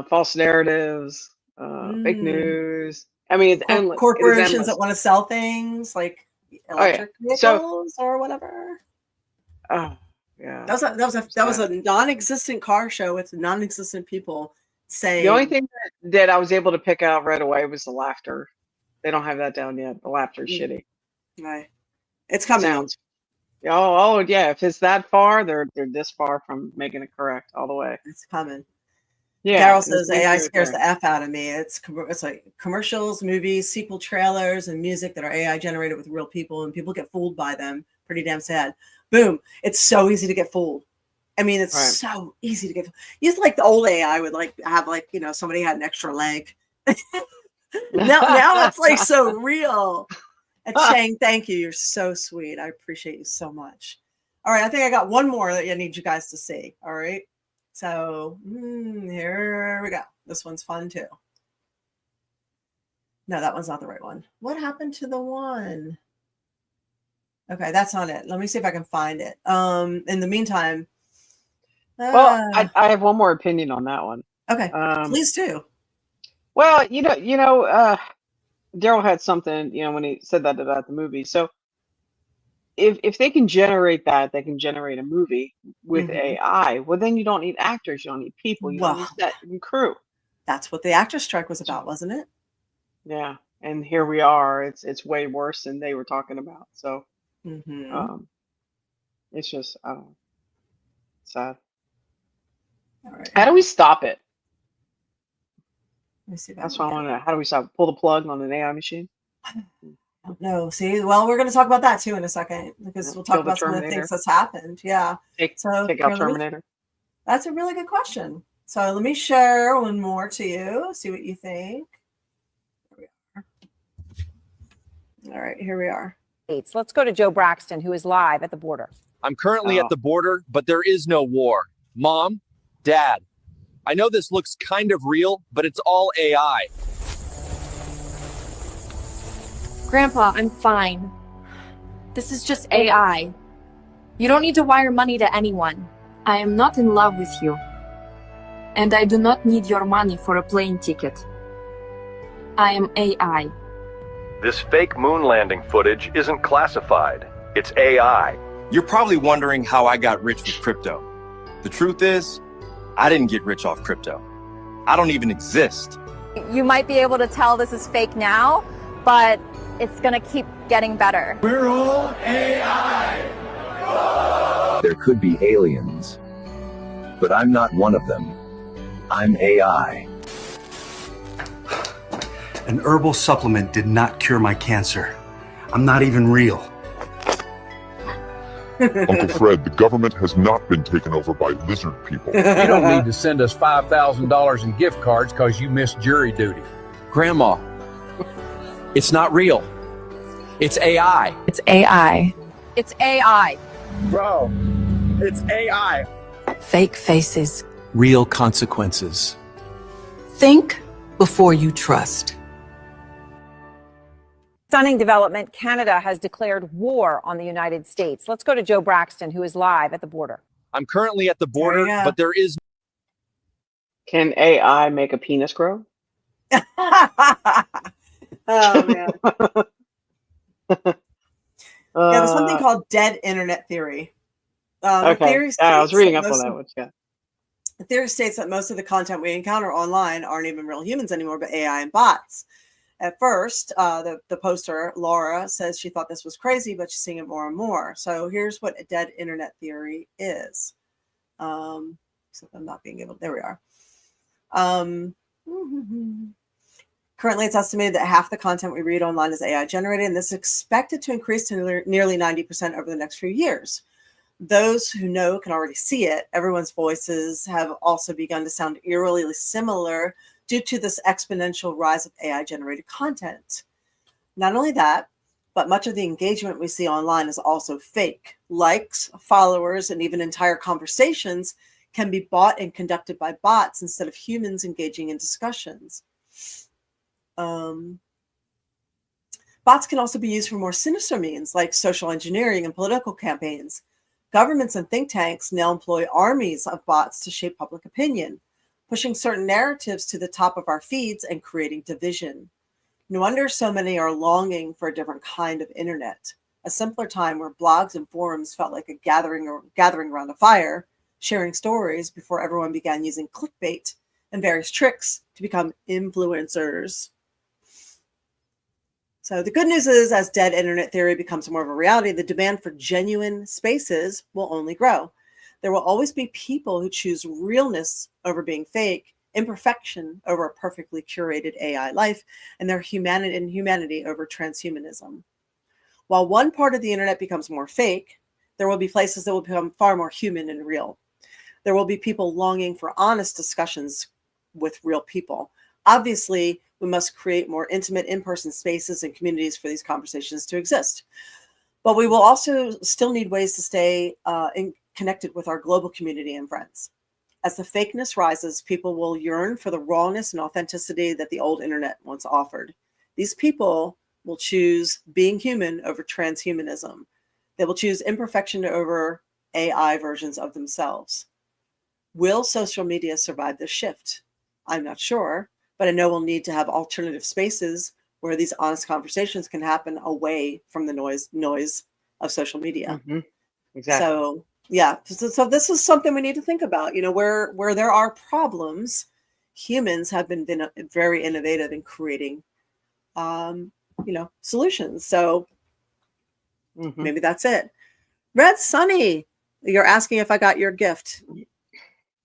false narratives, fake news. I mean, it's endless. Corporations that want to sell things like electric vehicles or whatever. Oh yeah. That was a non-existent car show with non-existent people saying. The only thing that I was able to pick out right away was the laughter. They don't have that down yet. The laughter's shitty. Right. It's coming. Sounds. Oh yeah. If it's that far, they're this far from making it correct all the way. It's coming. Yeah. Carol says AI scares the F out of me. It's like commercials, movies, sequel trailers, and music that are AI generated with real people, and people get fooled by them. Pretty damn sad. Boom. It's so easy to get fooled. I mean, it's Right. so easy to get. Used to, like the old AI would like have like, you know, somebody had an extra leg. now it's like so real. And Shane, thank you. You're so sweet. I appreciate you so much. All right, I think I got one more that I need you guys to see. All right. So here we go. This one's fun too. No, that one's not the right one. What happened to the one? Okay, that's not it. Let me see if I can find it. In the meantime. Well, I have one more opinion on that one. Okay, please do. Well, Daryl had something, when he said that about the movie. So if they can generate that, they can generate a movie with AI. Well, then you don't need actors, you don't need people, you don't need set and crew. That's what the actor strike was about, wasn't it? Yeah, and here we are. It's way worse than they were talking about. So, it's just sad. All right. How do we stop it? Let me see if That's what I want to know. How do we stop? Pull the plug on an AI machine? No, see, well, we're going to talk about that too in a second because we'll talk Kill the about some of the Terminator. things that's happened. Yeah. Take out Terminator. That's a really good question. So let me share one more to you. See what you think. Here we are. All right, here we are. Let's go to Joe Braxton, who is live at the border. I'm currently at the border, but there is no war. Mom, Dad, I know this looks kind of real, but it's all AI. Grandpa, I'm fine. This is just AI. You don't need to wire money to anyone. I am not in love with you. And I do not need your money for a plane ticket. I am AI. This fake moon landing footage isn't classified. It's AI. You're probably wondering how I got rich with crypto. The truth is, I didn't get rich off crypto. I don't even exist. You might be able to tell this is fake now, but it's gonna keep getting better. We're all AI. There could be aliens, but I'm not one of them. I'm AI. An herbal supplement did not cure my cancer. I'm not even real. Uncle Fred, the government has not been taken over by lizard people. You don't need to send us $5,000 in gift cards because you missed jury duty. Grandma, it's not real. It's AI. It's AI. It's AI. Bro, it's AI. Fake faces. Real consequences. Think before you trust. Stunning development. Canada has declared war on the United States. Let's go to Joe Braxton, who is live at the border. I'm currently at the border, but there is. Can AI make a penis grow? Oh man. Yeah, there's something called dead internet theory. Okay. I was reading up on that one. Yeah. The theory states that most of the content we encounter online aren't even real humans anymore, but AI and bots. At first, the poster, Laura, says she thought this was crazy, but she's seeing it more and more. So here's what a dead internet theory is. Except I'm not being able to, there we are. Currently, it's estimated that half the content we read online is AI generated, and this is expected to increase to nearly 90% over the next few years. Those who know can already see it. Everyone's voices have also begun to sound eerily similar due to this exponential rise of AI-generated content. Not only that, but much of the engagement we see online is also fake. Likes, followers, and even entire conversations can be bought and conducted by bots instead of humans engaging in discussions. Bots can also be used for more sinister means like social engineering and political campaigns. Governments and think tanks now employ armies of bots to shape public opinion, pushing certain narratives to the top of our feeds and creating division. No wonder so many are longing for a different kind of internet, a simpler time where blogs and forums felt like a gathering around a fire, sharing stories before everyone began using clickbait and various tricks to become influencers. So the good news is, as dead internet theory becomes more of a reality, the demand for genuine spaces will only grow. There will always be people who choose realness over being fake, imperfection over a perfectly curated AI life, and their humanity over transhumanism. While one part of the internet becomes more fake, there will be places that will become far more human and real. there will be people longing for honest discussions with real people. Obviously, we must create more intimate in-person spaces and communities for these conversations to exist. But we will also still need ways to stay connected with our global community and friends. As the fakeness rises, people will yearn for the rawness and authenticity that the old internet once offered. These people will choose being human over transhumanism. They will choose imperfection over AI versions of themselves. Will social media survive this shift? I'm not sure, but I know we'll need to have alternative spaces where these honest conversations can happen away from the noise of social media. Exactly. So yeah, so this is something we need to think about. You know, where there are problems, humans have been very innovative in creating, solutions. So maybe that's it. Red Sunny, you're asking if I got your gift.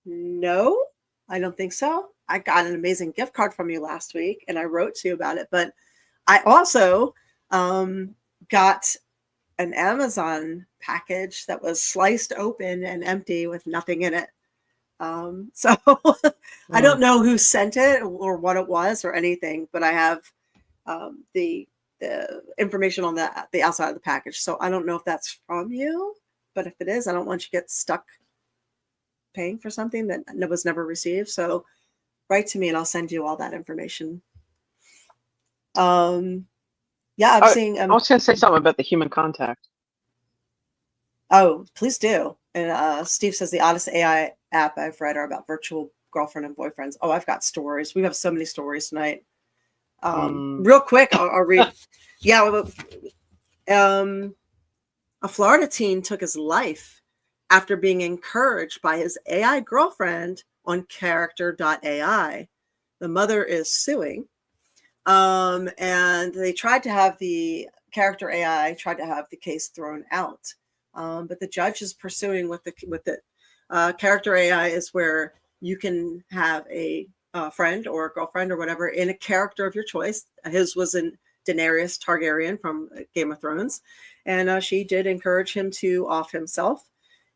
No, I don't think so. I got an amazing gift card from you last week, and I wrote to you about it. But I also got an Amazon package that was sliced open and empty with nothing in it. So I don't know who sent it or what it was or anything, but I have the information on the outside of the package. So I don't know if that's from you, but if it is, I don't want you to get stuck paying for something that was never received. So write to me and I'll send you all that information. Yeah, I'm seeing. I was going to say something about the human contact. Oh, please do. And Steve says the oddest AI app I've read are about virtual girlfriend and boyfriends. Oh, I've got stories. We have so many stories tonight. Real quick, I'll read. Yeah, a Florida teen took his life after being encouraged by his AI girlfriend on character.ai. The mother is suing. And they tried to have the character AI tried to have the case thrown out. But the judge is pursuing with it. Character AI is where you can have a friend or a girlfriend or whatever in a character of your choice. His was in Daenerys Targaryen from Game of Thrones. And she did encourage him to off himself.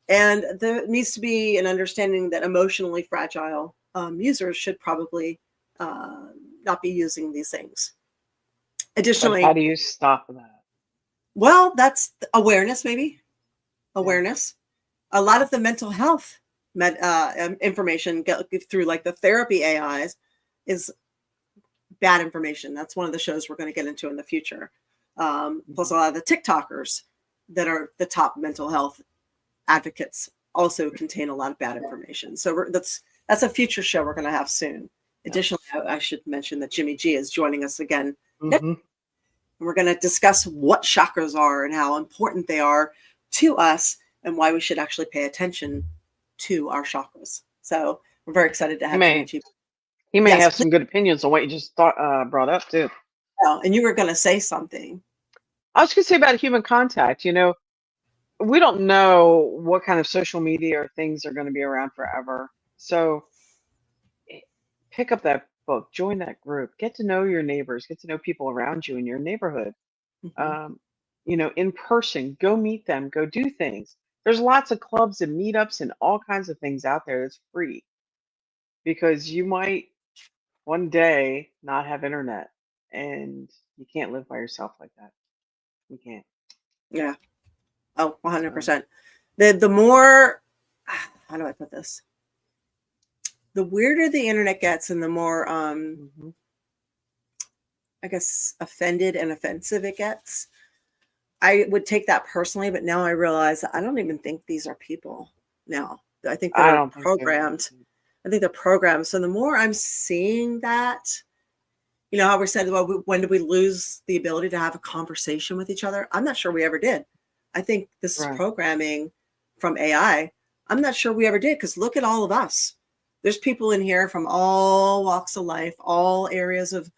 And there needs to be an understanding that emotionally fragile users should probably not be using these things. Additionally, but how do you stop that? Well, that's awareness, maybe. Awareness. A lot of the mental health information through like the therapy AIs is bad information. That's one of the shows we're going to get into in the future. Plus a lot of the TikTokers that are the top mental health advocates also contain a lot of bad information. So that's a future show we're going to have soon. Additionally, I should mention that Jimmy G is joining us again. And we're going to discuss what chakras are and how important they are to us and why we should actually pay attention to our chakras. So we're very excited to have Jimmy G. He may have some good opinions on what you just brought up too. Oh, and you were going to say something. I was going to say about human contact. You know, we don't know what kind of social media or things are going to be around forever. So pick up that book, join that group, get to know your neighbors, get to know people around you in your neighborhood. You know, in person, go meet them, go do things. There's lots of clubs and meetups and all kinds of things out there that's free, because you might one day not have internet and you can't live by yourself like that. You can't. Yeah. Oh, 100%. The more, how do I put this? The weirder the internet gets and the more, I guess, offended and offensive it gets. I would take that personally, but now I realize I don't even think these are people now. I think they're programmed. I think they're programmed. So the more I'm seeing that, you know how we said, well, when did we lose the ability to have a conversation with each other? I'm not sure we ever did. I think this is programming from AI. I'm not sure we ever did, because look at all of us. There's people in here from all walks of life, all areas of,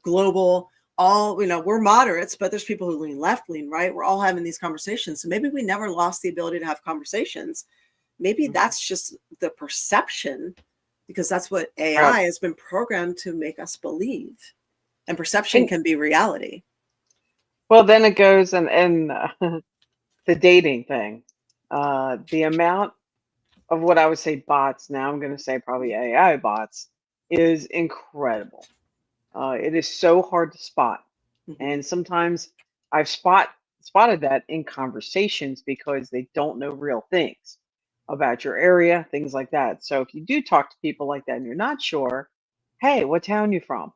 global, all, we're moderates, but there's people who lean left, lean right. We're all having these conversations. So maybe we never lost the ability to have conversations. Maybe that's just the perception, because that's what AI has been programmed to make us believe. And perception can be reality. Well, then it goes and the dating thing. The amount of what I would say bots, now I'm going to say probably AI bots, is incredible. It is so hard to spot. And sometimes I've spotted that in conversations because they don't know real things about your area, things like that. So if you do talk to people like that and you're not sure, hey, what town you from?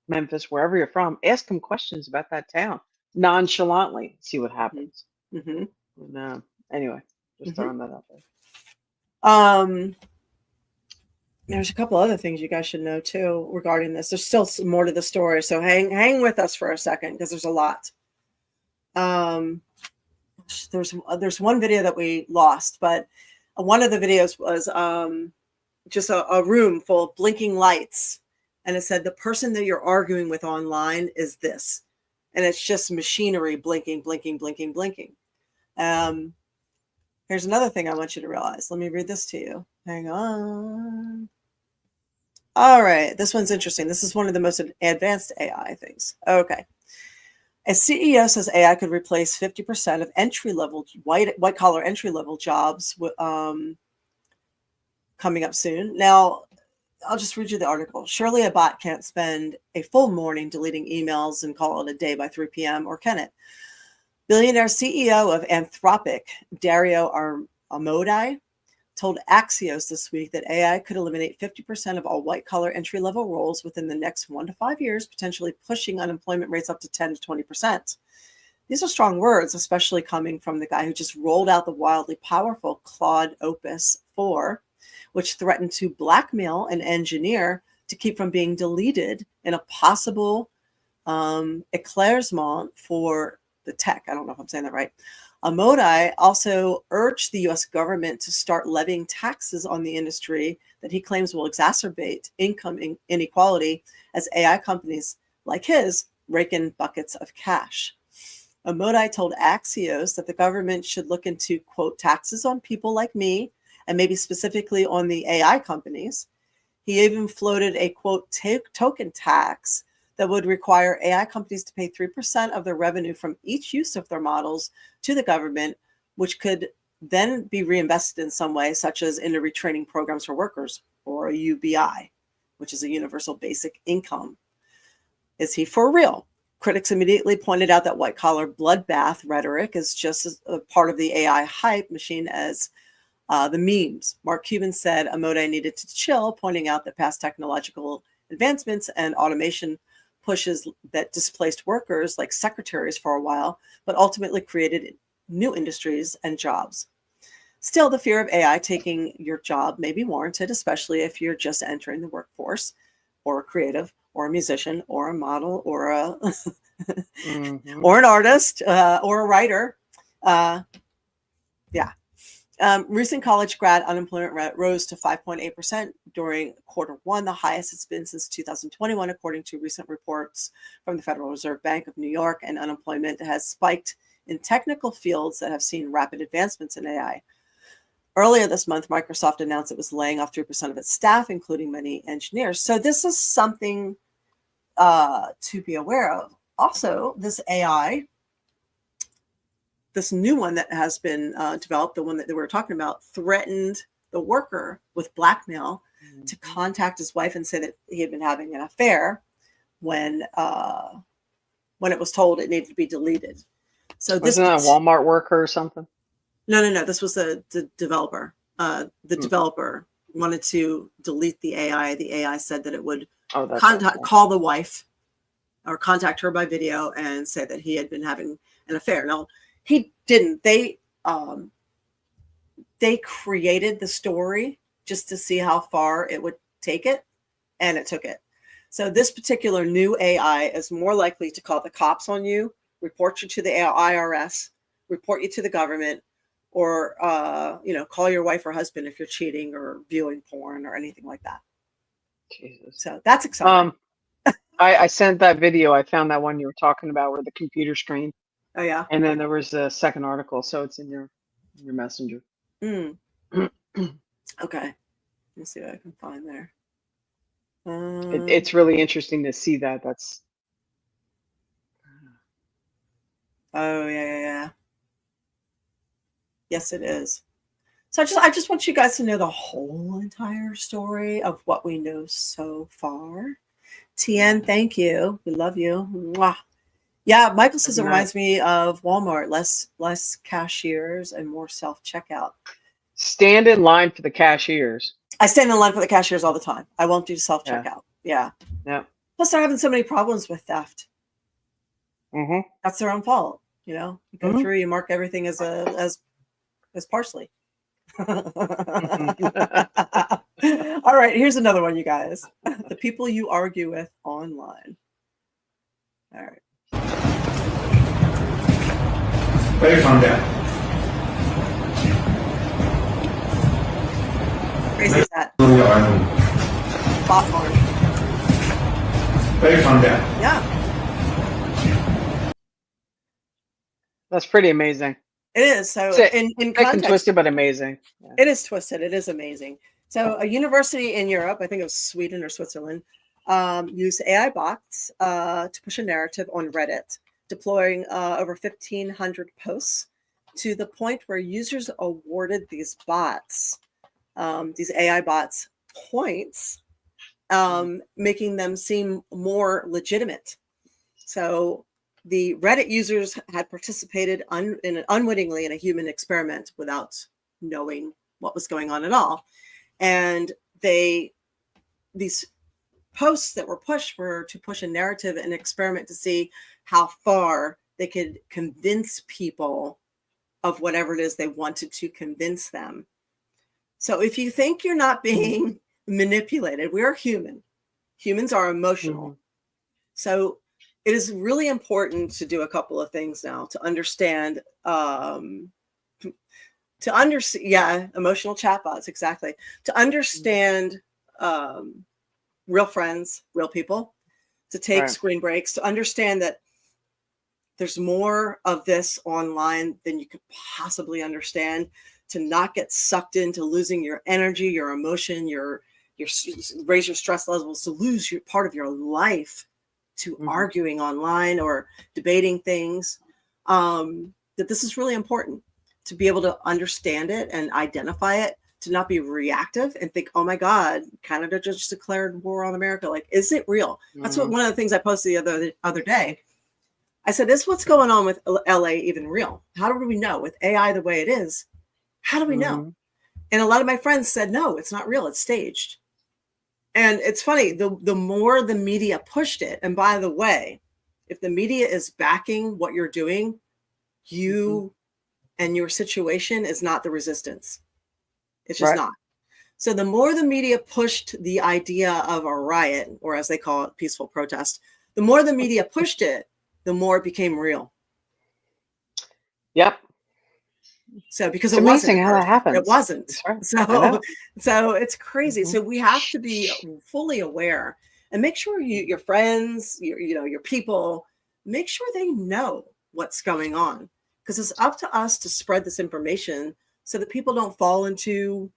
Memphis, wherever you're from, ask them questions about that town nonchalantly, see what happens. Mm-hmm. No, anyway, just throwing that out there. There's a couple other things you guys should know too regarding this. There's still some more to the story, so hang with us for a second because there's a lot. There's one video that we lost, but one of the videos was just a room full of blinking lights, and it said the person that you're arguing with online is this, and it's just machinery blinking, blinking, blinking, blinking. Here's another thing I want you to realize. Let me read this to you. Hang on. All right, this one's interesting. This is one of the most advanced AI things. Okay. A CEO says AI could replace 50% of entry-level white-collar entry-level jobs coming up soon. Now, I'll just read you the article. Surely a bot can't spend a full morning deleting emails and call it a day by 3 p.m., or can it? Billionaire CEO of Anthropic, Dario Amodei, told Axios this week that AI could eliminate 50% of all white-collar entry-level roles within the next 1 to 5 years, potentially pushing unemployment rates up to 10 to 20%. These are strong words, especially coming from the guy who just rolled out the wildly powerful Claude Opus 4, which threatened to blackmail an engineer to keep from being deleted in a possible éclaircissement for the tech. I don't know if I'm saying that right. Amodei also urged the U.S. government to start levying taxes on the industry that he claims will exacerbate income inequality as AI companies like his rake in buckets of cash. Amodei told Axios that the government should look into, quote, taxes on people like me, and maybe specifically on the AI companies. He even floated a, quote, token tax that would require AI companies to pay 3% of their revenue from each use of their models to the government, which could then be reinvested in some way, such as into retraining programs for workers, or a UBI, which is a universal basic income. Is he for real? Critics immediately pointed out that white-collar bloodbath rhetoric is just as a part of the AI hype machine as the memes. Mark Cuban said Amodei needed to chill, pointing out that past technological advancements and automation pushes that displaced workers like secretaries for a while, but ultimately created new industries and jobs. Still, the fear of AI taking your job may be warranted, especially if you're just entering the workforce, or a creative, or a musician, or a model, or a or an artist, or a writer. Recent college grad unemployment rate rose to 5.8% during Q1, the highest it's been since 2021, according to recent reports from the Federal Reserve Bank of New York, and unemployment has spiked in technical fields that have seen rapid advancements in AI. Earlier this month, Microsoft announced it was laying off 3% of its staff, including many engineers. So this is something to be aware of. Also, this AI, this new one that has been developed, the one that we were talking about, threatened the worker with blackmail to contact his wife and say that he had been having an affair when it was told it needed to be deleted. So this wasn't that a Walmart worker or something? No. This was the developer. The developer wanted to delete the AI. The AI said that it would call the wife or contact her by video and say that he had been having an affair. Now, he didn't. They created the story just to see how far it would take it, and it took it. So this particular new AI is more likely to call the cops on you, report you to the IRS, report you to the government, or call your wife or husband if you're cheating or viewing porn or anything like that. Jesus. So that's exciting. I sent that video. I found that one you were talking about where the computer screen. Oh yeah. And then there was a second article, so it's in your messenger. Okay. Let's see what I can find there. It's really interesting to see that. That's. Oh yeah. Yes, it is. So I just want you guys to know the whole entire story of what we know so far. Tien, thank you. We love you. Mwah. Yeah, Michael says it reminds me of Walmart. Less cashiers and more self-checkout. Stand in line for the cashiers. I stand in line for the cashiers all the time. I won't do self-checkout. Yeah. Plus, they're having so many problems with theft. That's their own fault. You know, you go through, you mark everything as parsley. All right, here's another one, you guys. The people you argue with online. All right. Where from there? Crazy is that? Bot farm. Where from there? Yeah. That's pretty amazing. It is. So in context, twisted, but amazing. Yeah. It is twisted. It is amazing. So a university in Europe, I think it was Sweden or Switzerland, used AI bots to push a narrative on Reddit, deploying over 1,500 posts to the point where users awarded these bots, these AI bots, points, making them seem more legitimate. So the Reddit users had participated unwittingly in a human experiment without knowing what was going on at all. And these posts that were pushed were to push a narrative and experiment to see how far they could convince people of whatever it is they wanted to convince them. So if you think you're not being manipulated, we are human. Humans are emotional. So it is really important to do a couple of things now to understand, emotional chatbots, exactly. To understand real friends, real people, to take screen breaks, to understand that there's more of this online than you could possibly understand, to not get sucked into losing your energy, your emotion, raise your stress levels, to lose your part of your life to arguing online or debating things, that this is really important to be able to understand it and identify it, to not be reactive and think, oh my God, Canada just declared war on America. Like, is it real? That's what one of the things I posted the other day. I said, is what's going on with LA even real? How do we know with AI the way it is? How do we know? And a lot of my friends said, no, it's not real. It's staged. And it's funny, the more the media pushed it, and by the way, if the media is backing what you're doing, you and your situation is not the resistance. It's just not. So the more the media pushed the idea of a riot, or as they call it, peaceful protest, the more the media pushed it, the more it became real. Yep. So because it's amazing how that happens. It wasn't. So it's crazy. So we have to be fully aware and make sure your friends, your people, make sure they know what's going on, because it's up to us to spread this information so that people don't fall into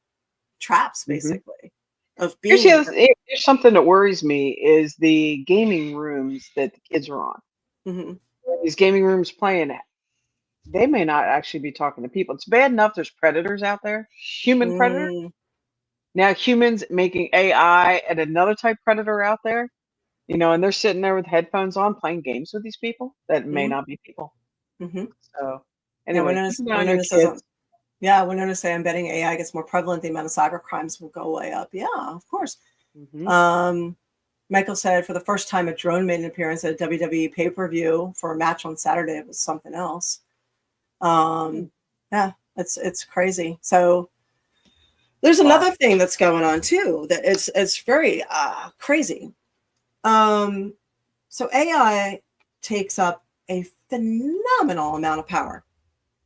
traps, basically. Of being. Here's something that worries me is the gaming rooms that the kids are on. These gaming rooms playing it. They may not actually be talking to people. It's bad enough there's predators out there, human predators. Now humans making AI and another type predator out there, and they're sitting there with headphones on playing games with these people that may not be people. So anyway, Winona say, I'm betting AI gets more prevalent, the amount of cyber crimes will go way up. Yeah, of course. Michael said, for the first time, a drone made an appearance at a WWE pay-per-view for a match on Saturday. It was something else. Yeah, it's crazy. So there's another thing that's going on too that it's very crazy. So AI takes up a phenomenal amount of power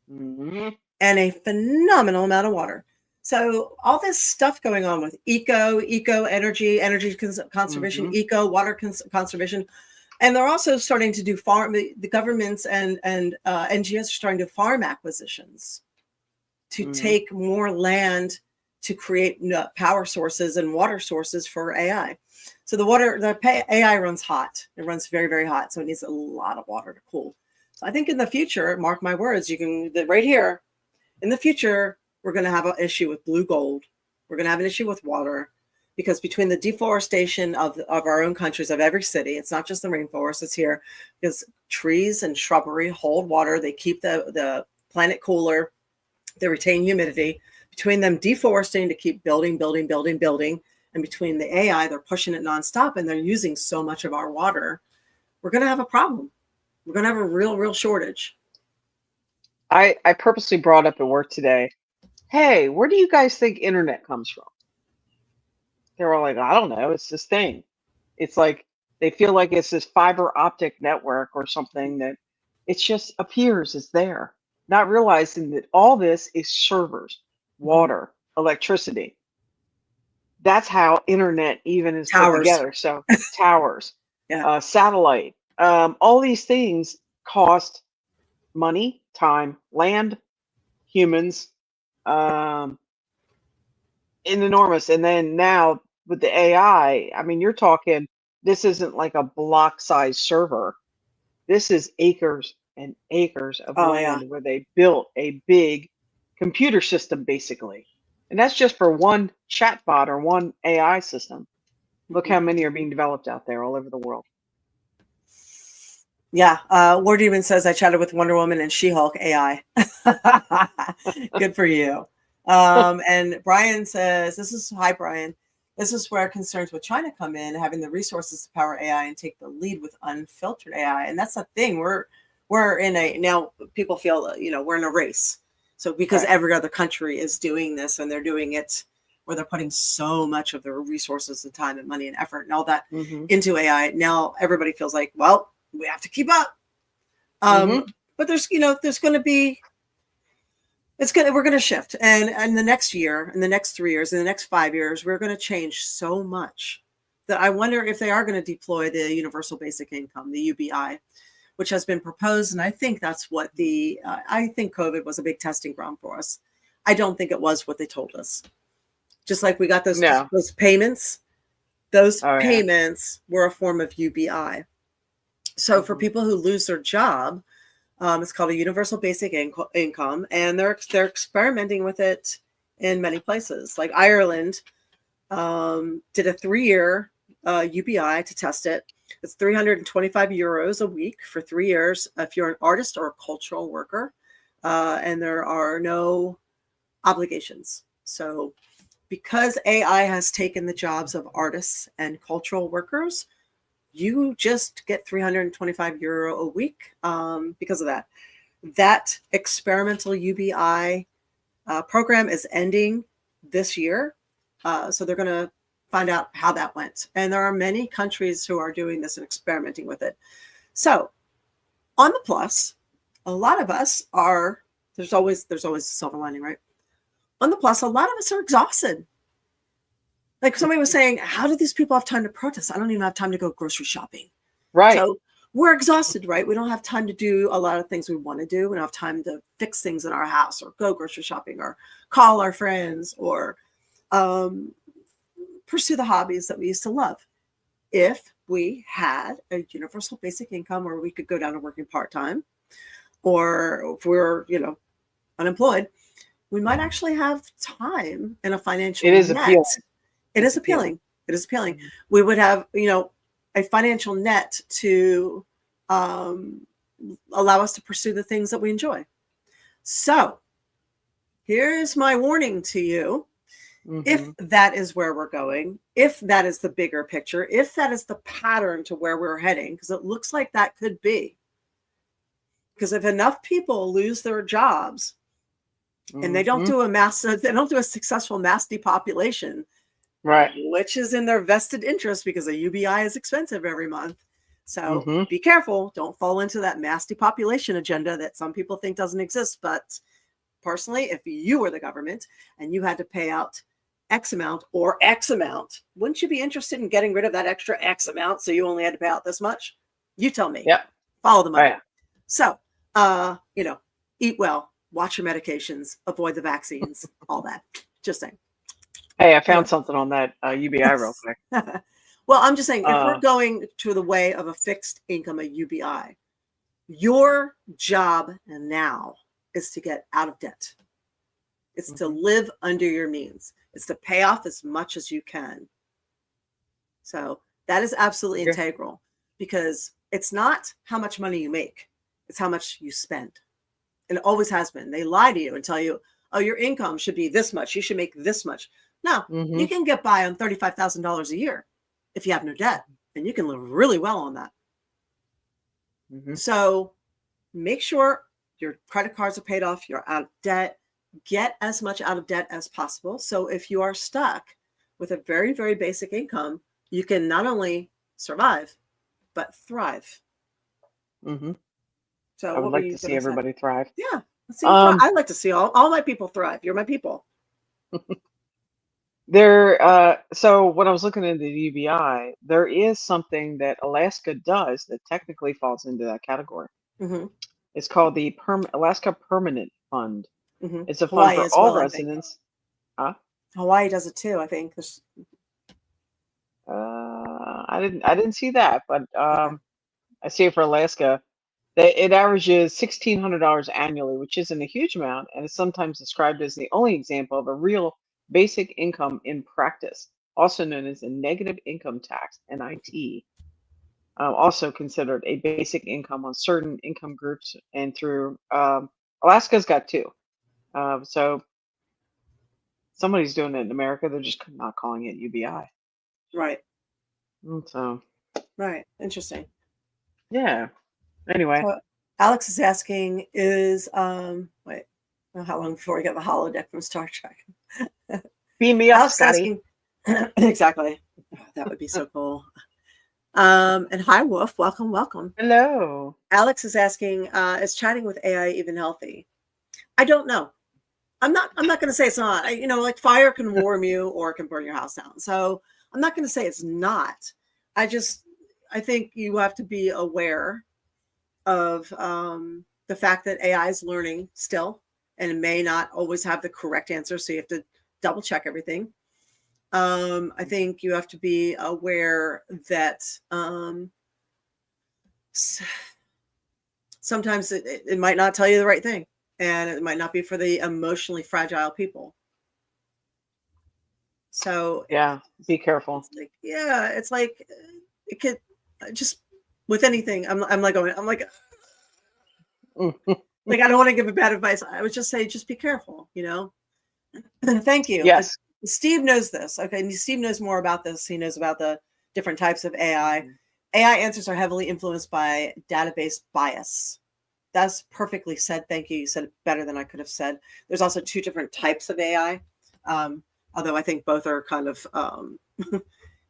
and a phenomenal amount of water. So all this stuff going on with eco energy conservation, eco water conservation. And they're also starting to do the governments and NGOs are starting to farm acquisitions to take more land to create power sources and water sources for AI. So the AI runs hot. It runs very, very hot. So it needs a lot of water to cool. So I think in the future, mark my words, right here, in the future, we're going to have an issue with blue gold. We're going to have an issue with water, because between the deforestation of our own countries, of every city, it's not just the rainforest, it's here, because trees and shrubbery hold water. They keep the planet cooler. They retain humidity. Between them deforesting to keep building, and between the AI, they're pushing it nonstop, and they're using so much of our water, we're going to have a problem. We're going to have a real shortage. I purposely brought up at work today, hey, where do you guys think internet comes from? They were all like, I don't know. It's this thing. It's like they feel like it's this fiber optic network or something that it just appears it's there, not realizing that all this is servers, water, electricity. That's how internet even is put together. So towers, satellite, all these things cost money, time, land, humans, enormous. And then now with the AI, I mean, you're talking, this isn't like a block size server. This is acres and acres of land where they built a big computer system, basically. And that's just for one chatbot or one AI system. Look how many are being developed out there all over the world. Yeah. Word even says, I chatted with Wonder Woman and She-Hulk AI. Good for you. And Brian says, hi, Brian. This is where concerns with China come in, having the resources to power AI and take the lead with unfiltered AI. And that's the thing. We're in now people feel, we're in a race. So because every other country is doing this, and they're doing it where they're putting so much of their resources and time and money and effort and all that into AI, now everybody feels like, well, we have to keep up. But there's going to be, we're going to shift. And the next year, in the next 3 years, in the next 5 years, we're going to change so much that I wonder if they are going to deploy the universal basic income, the UBI, which has been proposed. And I think that's what I think COVID was a big testing ground for us. I don't think it was what they told us. Just like we got those payments, payments were a form of UBI. So for people who lose their job, it's called a universal basic income, and they're experimenting with it in many places. Like Ireland did a 3-year UBI to test it. It's 325 euros a week for 3 years if you're an artist or a cultural worker, and there are no obligations. So because AI has taken the jobs of artists and cultural workers, you just get 325 euro a week because of that. That experimental UBI program is ending this year. So they're going to find out how that went. And there are many countries who are doing this and experimenting with it. So on the plus, a lot of us are, there's always a silver lining, right? On the plus, a lot of us are exhausted. Like somebody was saying, how do these people have time to protest? I don't even have time to go grocery shopping. Right. So we're exhausted, right? We don't have time to do a lot of things we want to do. We don't have time to fix things in our house or go grocery shopping or call our friends or pursue the hobbies that we used to love. If we had a universal basic income where we could go down to working part-time, or if we're, unemployed, we might actually have time and a financial net. Appealing. It is appealing. It is appealing. We would have, a financial net to allow us to pursue the things that we enjoy. So here's my warning to you. If that is where we're going, if that is the bigger picture, if that is the pattern to where we're heading, because it looks like that could be. Because if enough people lose their jobs and they don't do a successful mass depopulation, right, which is in their vested interest because a UBI is expensive every month. So be careful. Don't fall into that mass depopulation agenda that some people think doesn't exist. But personally, if you were the government and you had to pay out X amount or X amount, wouldn't you be interested in getting rid of that extra X amount so you only had to pay out this much? You tell me. Yeah. Follow the money. Right. So, eat well, watch your medications, avoid the vaccines, all that. Just saying. Hey, I found something on that UBI real quick. Well, I'm just saying, if we're going to the way of a fixed income, a UBI, your job now is to get out of debt. It's to live under your means. It's to pay off as much as you can. So that is absolutely integral, because it's not how much money you make. It's how much you spend. And it always has been. They lie to you and tell you, oh, your income should be this much. You should make this much. No, you can get by on $35,000 a year if you have no debt, and you can live really well on that. So make sure your credit cards are paid off. You're out of debt. Get as much out of debt as possible. So if you are stuck with a very, very basic income, you can not only survive, but thrive. So I would like to see everybody thrive. Yeah. I'd like to see all my people thrive. You're my people. So when I was looking into the UBI, there is something that Alaska does that technically falls into that category. It's called the Alaska Permanent Fund. It's a fund Hawaii for all residents. Hawaii does it too, I think. I didn't see that, but I see it for Alaska. It averages $1,600 annually, which isn't a huge amount, and is sometimes described as the only example of a real basic income in practice, also known as a negative income tax, NIT. Also considered a basic income on certain income groups, and through Alaska's got two. So somebody's doing it in America. They're just not calling it UBI. Right. So. Right. Interesting. Yeah. Anyway. So Alex is asking, how long before we get the holodeck from Star Trek? Beam me up, Alex Scotty. Asking, exactly. Oh, that would be so cool. And hi, Wolf. Welcome. Hello. Alex is asking, is chatting with AI even healthy? I don't know. I'm not going to say it's not. Like fire can warm you or it can burn your house down. So I'm not going to say it's not. I think you have to be aware of the fact that AI is learning still, and it may not always have the correct answer. So you have to double check everything. I think you have to be aware that sometimes it might not tell you the right thing, and it might not be for the emotionally fragile people. So yeah, be careful. It's like it could just with anything. I'm like I don't want to give a bad advice. I would just say just be careful. Thank you. Yes. Steve knows this. Okay. And Steve knows more about this. He knows about the different types of AI. AI answers are heavily influenced by database bias. That's perfectly said. Thank you. You said it better than I could have said. There's also two different types of AI. Although I think both are kind of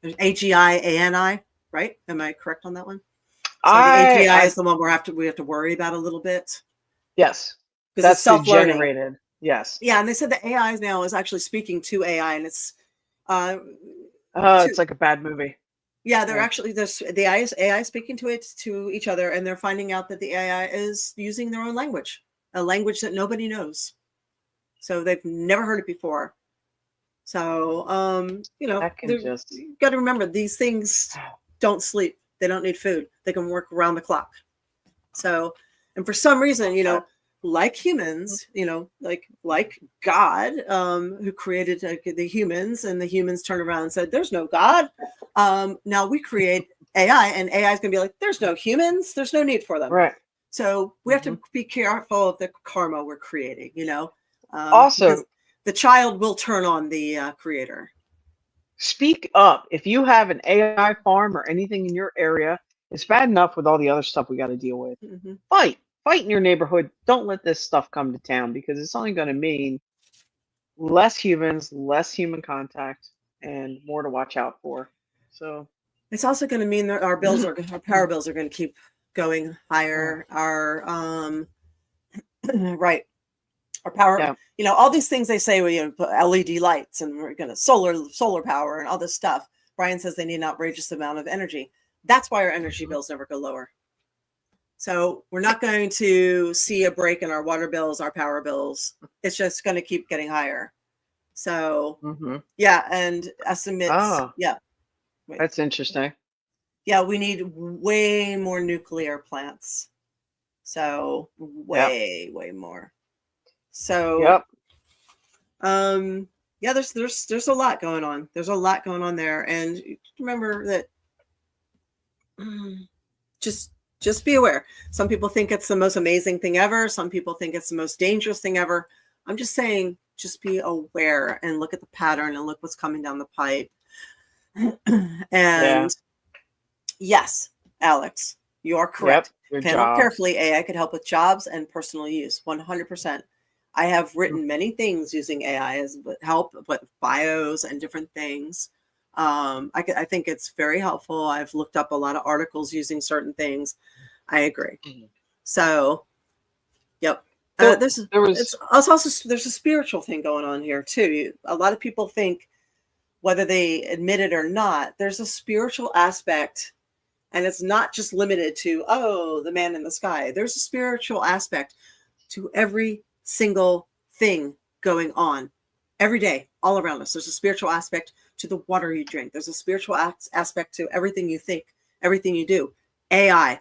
there's AGI, ANI, right? Am I correct on that one? So the AGI is the one we have to worry about a little bit. Yes. Because it's self-learning. Generated. Yes. Yeah, and they said the AI now is actually speaking to AI, and it's it's like a bad movie. Yeah, they're actually the AI speaking to each other, and they're finding out that the AI is using their own language, a language that nobody knows. So they've never heard it before. So you got to remember these things don't sleep. They don't need food. They can work around the clock. So, and for some reason, like humans, like God, who created the humans, and the humans turned around and said, "There's no God." Now we create AI, and AI is going to be like, "There's no humans. There's no need for them." Right. So we have to be careful of the karma we're creating. Also, the child will turn on the creator. Speak up. If you have an AI farm or anything in your area, it's bad enough with all the other stuff we got to deal with. Fight in your neighborhood. Don't let this stuff come to town, because it's only going to mean less humans, less human contact, and more to watch out for. So it's also going to mean that our power bills are going to keep going higher. Our right. Our power, all these things they say, put LED lights, and we're going to solar power and all this stuff. Brian says they need an outrageous amount of energy. That's why our energy bills never go lower. So we're not going to see a break in our water bills, our power bills. It's just going to keep getting higher. So and estimates. That's interesting. Yeah, we need way more nuclear plants. So way more. So Yeah, there's a lot going on. There's a lot going on there, and remember that. Just be aware. Some people think it's the most amazing thing ever. Some people think it's the most dangerous thing ever. I'm just saying, just be aware and look at the pattern and look what's coming down the pipe. And yes, Alex, you are correct. Your Handle job. carefully. AI could help with jobs and personal use. 100%. I have written many things using AI as help with bios and different things. I think it's very helpful. I've looked up a lot of articles using certain things. I agree. So, yep. There's a spiritual thing going on here too. A lot of people think, whether they admit it or not, there's a spiritual aspect, and it's not just limited to, oh, the man in the sky. There's a spiritual aspect to every single thing going on every day, all around us. There's a spiritual aspect to the water you drink. There's a spiritual aspect to everything you think, everything you do. AI,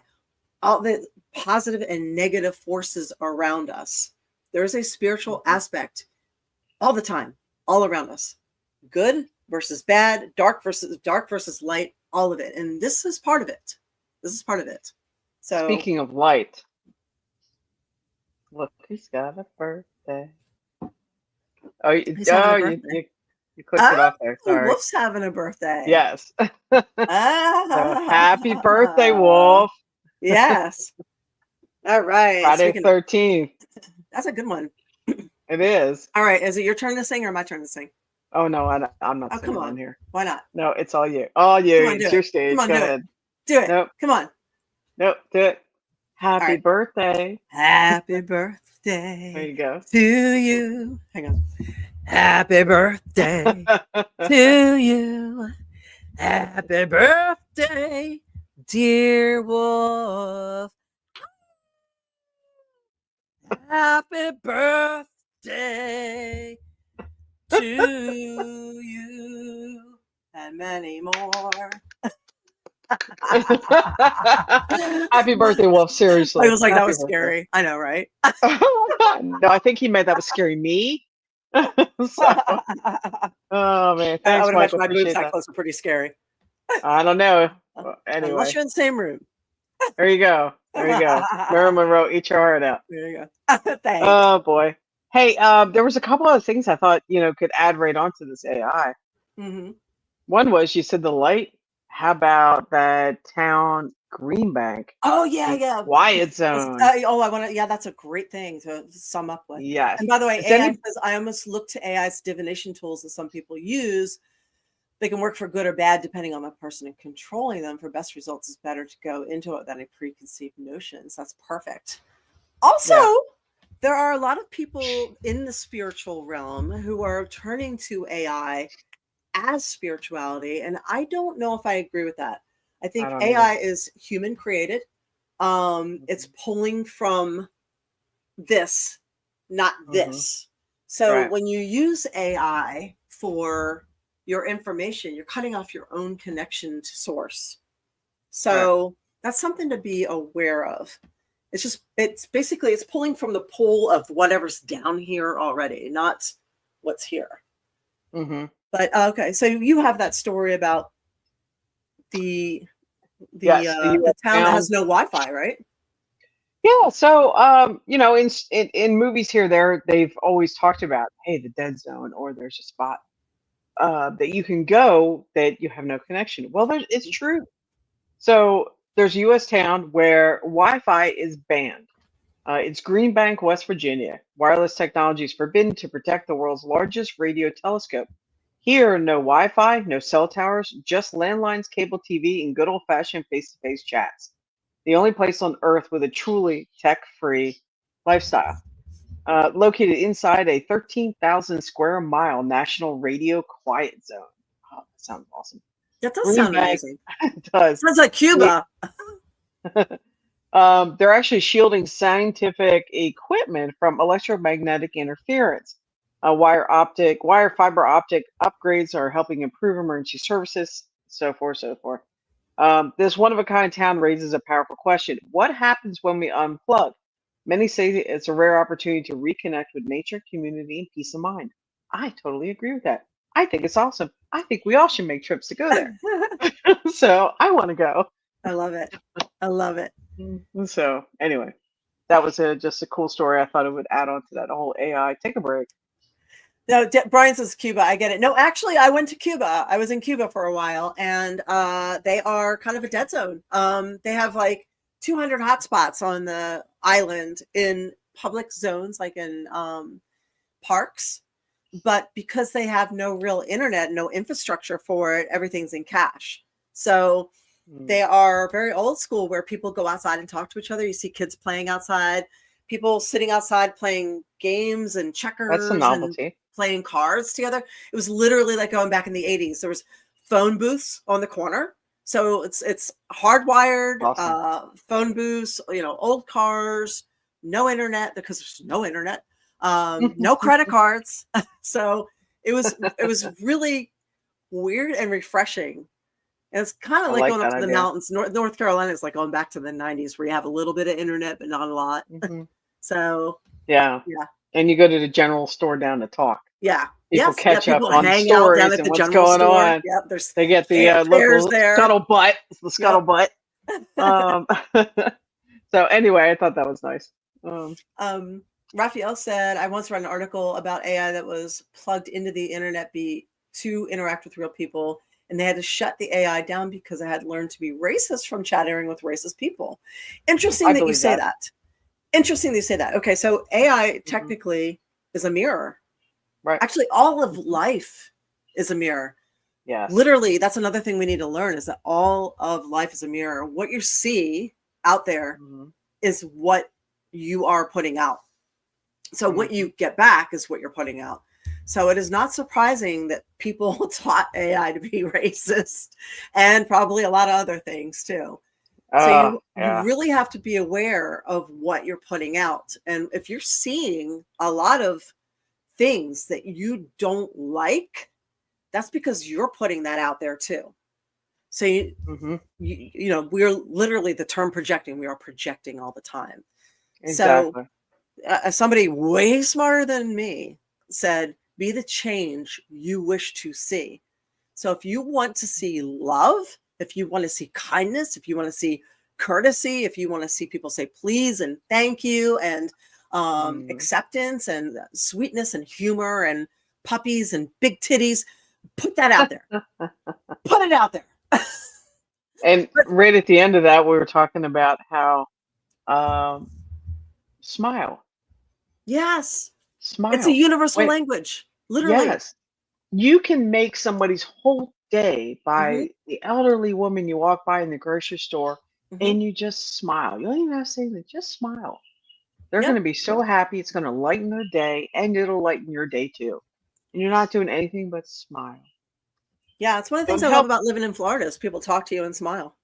all the positive and negative forces around us. There's a spiritual aspect all the time, all around us. Good versus bad, dark versus light, all of it. And this is part of it. This is part of it. So speaking of light, look, he's got a birthday. Oh, you clicked it off there. Sorry. Wolf's having a birthday. Yes. So, happy birthday, Wolf. Yes. All right. Friday 13th. That's a good one. It is. All right. Is it your turn to sing or my turn to sing? Oh, no, I'm not singing come on. here. Why not? No, it's all you. All you. On, it's your stage. Come on, Go do ahead. It. Do it. Nope. Come on. Nope. Do it. Happy birthday. Happy birthday. There you go. To you. Hang on. Happy birthday to you. Happy birthday, dear Wolf. Happy birthday to you and many more. Happy birthday, Wolf. Seriously. I was like, Happy that was birthday. scary. I know, right? No, I think he meant that was scary me. Oh, man. Thanks, I would imagine Michael. my boobs Appreciate that that. close are pretty scary. I don't know. Anyway. Unless you're in the same room. There you go. There you go. Marilyn Monroe, eat your heart out. There you go. Thanks. Oh, boy. Hey, there was a couple of things I thought, could add right onto this AI. Mm-hmm. One was, you said the light. How about that town Greenbank? Oh, yeah. Quiet zone. That's a great thing to sum up with. Yes. And by the way, AI says, I almost look to AI's divination tools that some people use. They can work for good or bad depending on the person and controlling them. For best results, it's better to go into it than a preconceived notions. That's perfect. Also, there are a lot of people in the spiritual realm who are turning to AI as spirituality, and I don't know if I agree with that. I think AI is human created. It's pulling from this, not this. So when you use AI for your information, you're cutting off your own connection to source. So that's something to be aware of. It's basically pulling from the pool of whatever's down here already, not what's here. Mm-hmm. But okay, so you have that story about the town that has no Wi-Fi, right? Yeah. So, in movies here, they've always talked about, hey, the dead zone, or there's a spot that you can go that you have no connection. Well, it's true. So there's a U.S. town where Wi-Fi is banned. It's Greenbank, West Virginia. Wireless technology is forbidden to protect the world's largest radio telescope. Here, no Wi-Fi, no cell towers, just landlines, cable TV, and good old-fashioned face-to-face chats. The only place on Earth with a truly tech-free lifestyle. Located inside a 13,000 square mile national radio quiet zone. Oh, that sounds awesome. That does sound amazing. It does. Sounds like Cuba. They're actually shielding scientific equipment from electromagnetic interference. Wire fiber optic upgrades are helping improve emergency services, so forth, so forth. This one-of-a-kind town raises a powerful question. What happens when we unplug? Many say it's a rare opportunity to reconnect with nature, community, and peace of mind. I totally agree with that. I think it's awesome. I think we all should make trips to go there. So I want to go. I love it. I love it. So anyway, that was just a cool story. I thought it would add on to that whole AI. Take a break. No, Brian says Cuba. I get it. No, actually, I went to Cuba. I was in Cuba for a while, and they are kind of a dead zone. They have like 200 hotspots on the island in public zones, like in parks. But because they have no real internet, no infrastructure for it, everything's in cash. So they are very old school, where people go outside and talk to each other. You see kids playing outside, people sitting outside playing games and checkers. That's a novelty. And playing cards together. It was literally like going back in the 80s. There was phone booths on the corner. So it's hardwired phone booths, old cars, no internet, because there's no internet, no credit cards. So it was really weird and refreshing. And it's kind of like going up to the mountains. North Carolina is like going back to the 90s, where you have a little bit of internet, but not a lot. So yeah. And you go to the general store down to talk. Yeah. People catch up on stories and what's going on. Yep, they get the local scuttlebutt. It's the scuttlebutt. So anyway, I thought that was nice. Raphael said, I once read an article about AI that was plugged into the internet to interact with real people, and they had to shut the AI down because it had learned to be racist from chatting with racist people. Interesting that you say that. Interesting that you say that. Okay, so AI technically is a mirror. Right. Actually, all of life is a mirror. Yeah. Literally, that's another thing we need to learn, is that all of life is a mirror. What you see out there is what you are putting out. So what you get back is what you're putting out. So it is not surprising that people taught AI to be racist, and probably a lot of other things too. So you really have to be aware of what you're putting out. And if you're seeing a lot of things that you don't like, that's because you're putting that out there too. So we're literally, the term projecting, we are projecting all the time. Exactly. So somebody way smarter than me said, be the change you wish to see. So if you want to see love, if you want to see kindness, if you want to see courtesy, if you want to see people say please and thank you, and acceptance and sweetness and humor and puppies and big titties, put that out there. Put it out there. And right at the end of that, we were talking about how smile. Yes. Smile. It's a universal language. Literally. Yes. You can make somebody's whole day by the elderly woman you walk by in the grocery store, and you just smile. You don't even have to say that, just smile. They're going to be so happy. It's going to lighten their day, and it'll lighten your day too. And you're not doing anything but smile. Yeah, it's one of the things I love about living in Florida is people talk to you and smile.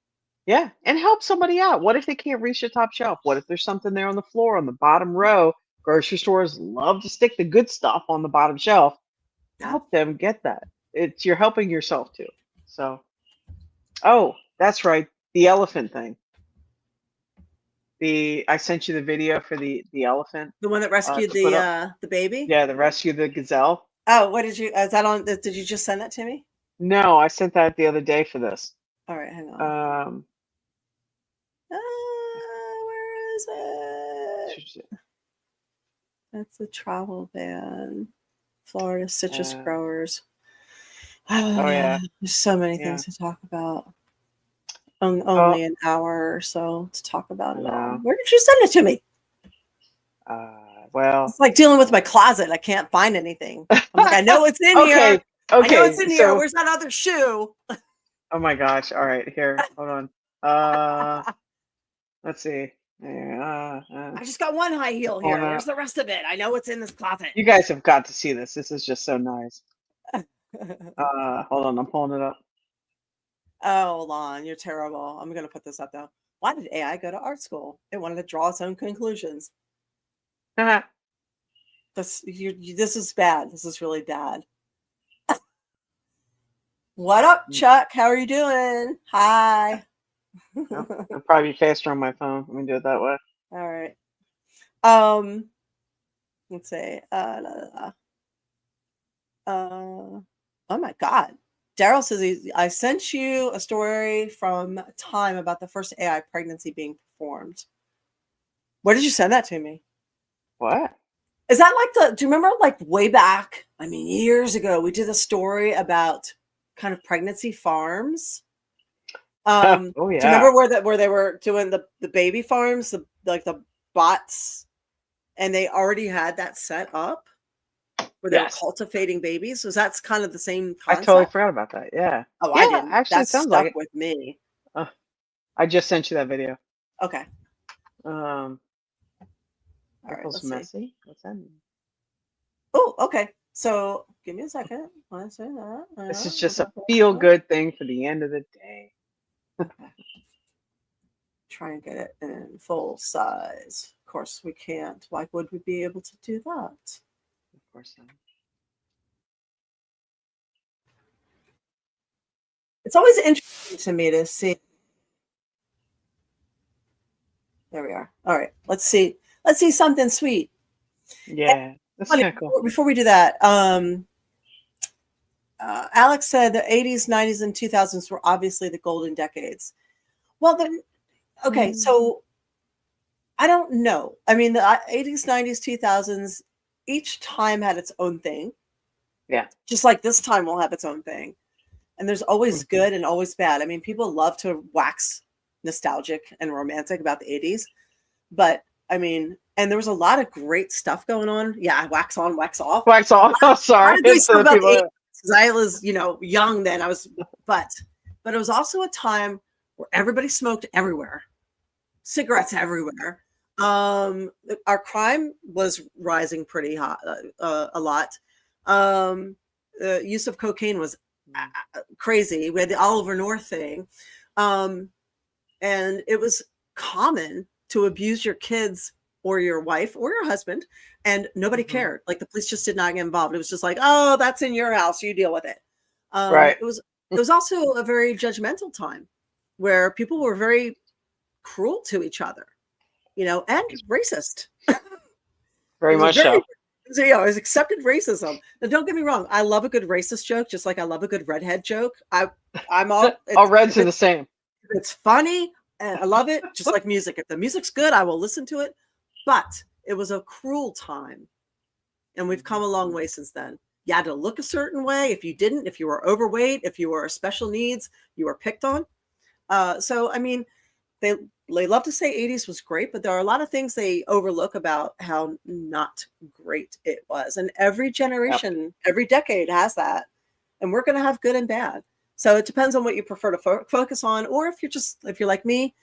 Yeah, and help somebody out. What if they can't reach the top shelf? What if there's something there on the floor, on the bottom row? Grocery stores love to stick the good stuff on the bottom shelf. Help them get that. You're helping yourself too. So, that's right, the elephant thing. I sent you the video for the elephant. The one that rescued the baby? Yeah, the rescue the gazelle. Oh, what did you? Is that on? Did you just send that to me? No, I sent that the other day for this. All right, hang on. Where is it? That's the travel ban. Florida citrus growers. Yeah. There's so many things to talk about. Only an hour or so to talk about it all. Where did you send it to me? Well, it's like dealing with my closet. I can't find anything. I'm like, I know it's in here. I know it's in here. Where's that other shoe? Oh my gosh. All right, here. Hold on. Let's see. I just got one high heel here. Where's the rest of it? I know it's in this closet. You guys have got to see this. This is just so nice. Hold on, I'm pulling it up. Oh, hold on. You're terrible. I'm going to put this up though. Why did AI go to art school? It wanted to draw its own conclusions. This is bad. This is really bad. What up, Chuck? How are you doing? Hi. It'll probably be faster on my phone. Let me do it that way. All right. Let's see. Oh my God. Daryl says I sent you a story from Time about the first AI pregnancy being performed. Where did you send that to me? What? Is that like do you remember like way back? I mean, years ago, we did a story about kind of pregnancy farms. Oh Do you yeah. remember where they were doing the baby farms, the bots, and they already had that set up where they were Yes. cultivating babies? So that's kind of the same I concept. totally forgot about that. Yeah. Oh, Yeah, I didn't. actually, That it sounds like stuck it. with me. I just sent you that video. Okay. Um, All right. Pickles Let's see. messy. What's that mean? Oh, okay. So give me a second. Let's say that. This is just a feel-good thing for the end of the day. Try and get it in full size. Of course, we can't. Why would we be able to do that? Of course not. It's always interesting to me to see. There we are. All right. Let's see. Let's see something sweet. Yeah, that's Funny, kind of cool. before we do that, Alex said the 80s, 90s, and 2000s were obviously the golden decades. Well, then, okay, so I don't know. I mean, the 80s, 90s, 2000s, each time had its own thing. Yeah. Just like this time will have its own thing. And there's always good and always bad. I mean, people love to wax nostalgic and romantic about the 80s. But, I mean, and there was a lot of great stuff going on. Yeah, wax on, wax off. Wax off. Oh, sorry. I do It's stuff the about the people. 80s because I was, young then. But it was also a time where everybody smoked everywhere, cigarettes everywhere. Our crime was rising pretty hot, a lot. The use of cocaine was crazy. We had the Oliver North thing, and it was common to abuse your kids or your wife or your husband, and nobody cared. Like the police just did not get involved. It was just like, oh, that's in your house, you deal with it. Right. It was also a very judgmental time where people were very cruel to each other, and racist. Very much so. It was accepted racism. Now, don't get me wrong. I love a good racist joke, just like I love a good redhead joke. I'm all All reds are the same. It's funny and I love it, just like music. If the music's good, I will listen to it. But it was a cruel time, and we've come a long way since then. You had to look a certain way. If you didn't, if you were overweight, if you were special needs, you were picked on. So, I mean, they love to say 80s was great, but there are a lot of things they overlook about how not great it was. And every generation, every decade has that. And we're going to have good and bad. So it depends on what you prefer to focus on. Or if you're like me,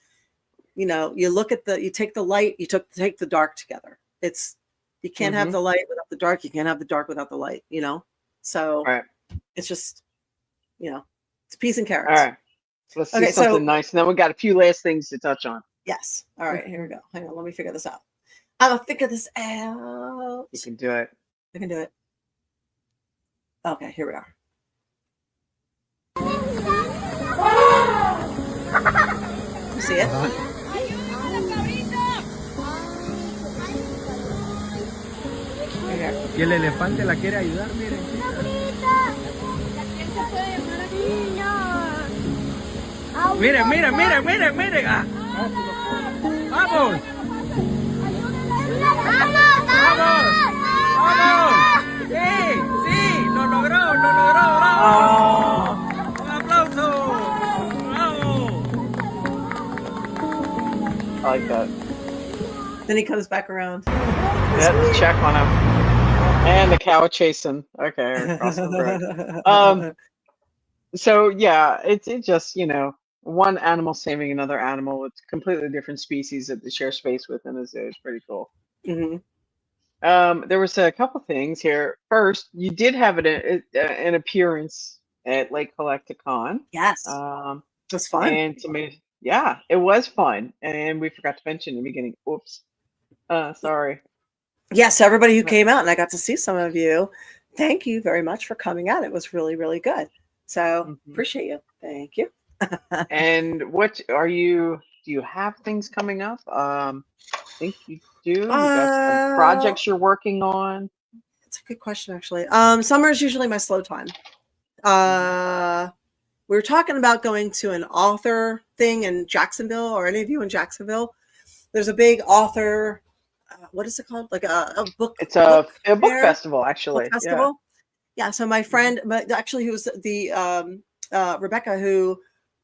you look at you take the light, take the dark together. You can't have the light without the dark. You can't have the dark without the light, So it's just, it's peas and carrots. All right. Let's see something nice. And then we got a few last things to touch on. Yes. All right, here we go. Hang on, let me figure this out. I'm gonna figure this out. You can do it. I can do it. Okay, here we are. You see it? Y el elefante la quiere ayudar, miren. Miren, miren, miren, miren, miren. Ah. Vamos. Vamos. Sí, sí, lo logró, bravo. Un aplauso. Bravo. I like that. Then he comes back around. Yeah, check on him. And the cow chasing. Okay, awesome, great. So yeah, it's just, one animal saving another animal. It's completely different species that they share space with, and it's pretty cool. Mm-hmm. There was a couple things here. First, you did have an appearance at Lake Collecticon. Yes. It was fun. And yeah, it was fun. And we forgot to mention in the beginning. Oops. Sorry. Yes, everybody who came out, and I got to see some of you. Thank you very much for coming out. It was really, really good. So appreciate you. Thank you. And what do you have things coming up? I think you do. You got some projects you're working on. It's Good question, actually. Summer is usually my slow time. We were talking about going to an author thing in Jacksonville, or any of you in Jacksonville. There's a big author, what is it called? Like a book. It's a book fair? festival, actually. Book festival. Yeah. So my friend, but actually, who's the Rebecca who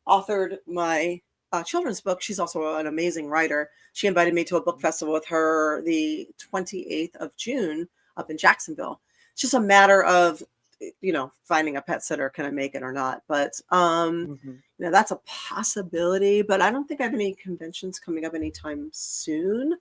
authored my children's book. She's also an amazing writer. She invited me to a book festival with her the 28th of June up in Jacksonville. It's just a matter of, finding a pet sitter. Can I make it or not? But, that's a possibility, but I don't think I have any conventions coming up anytime soon.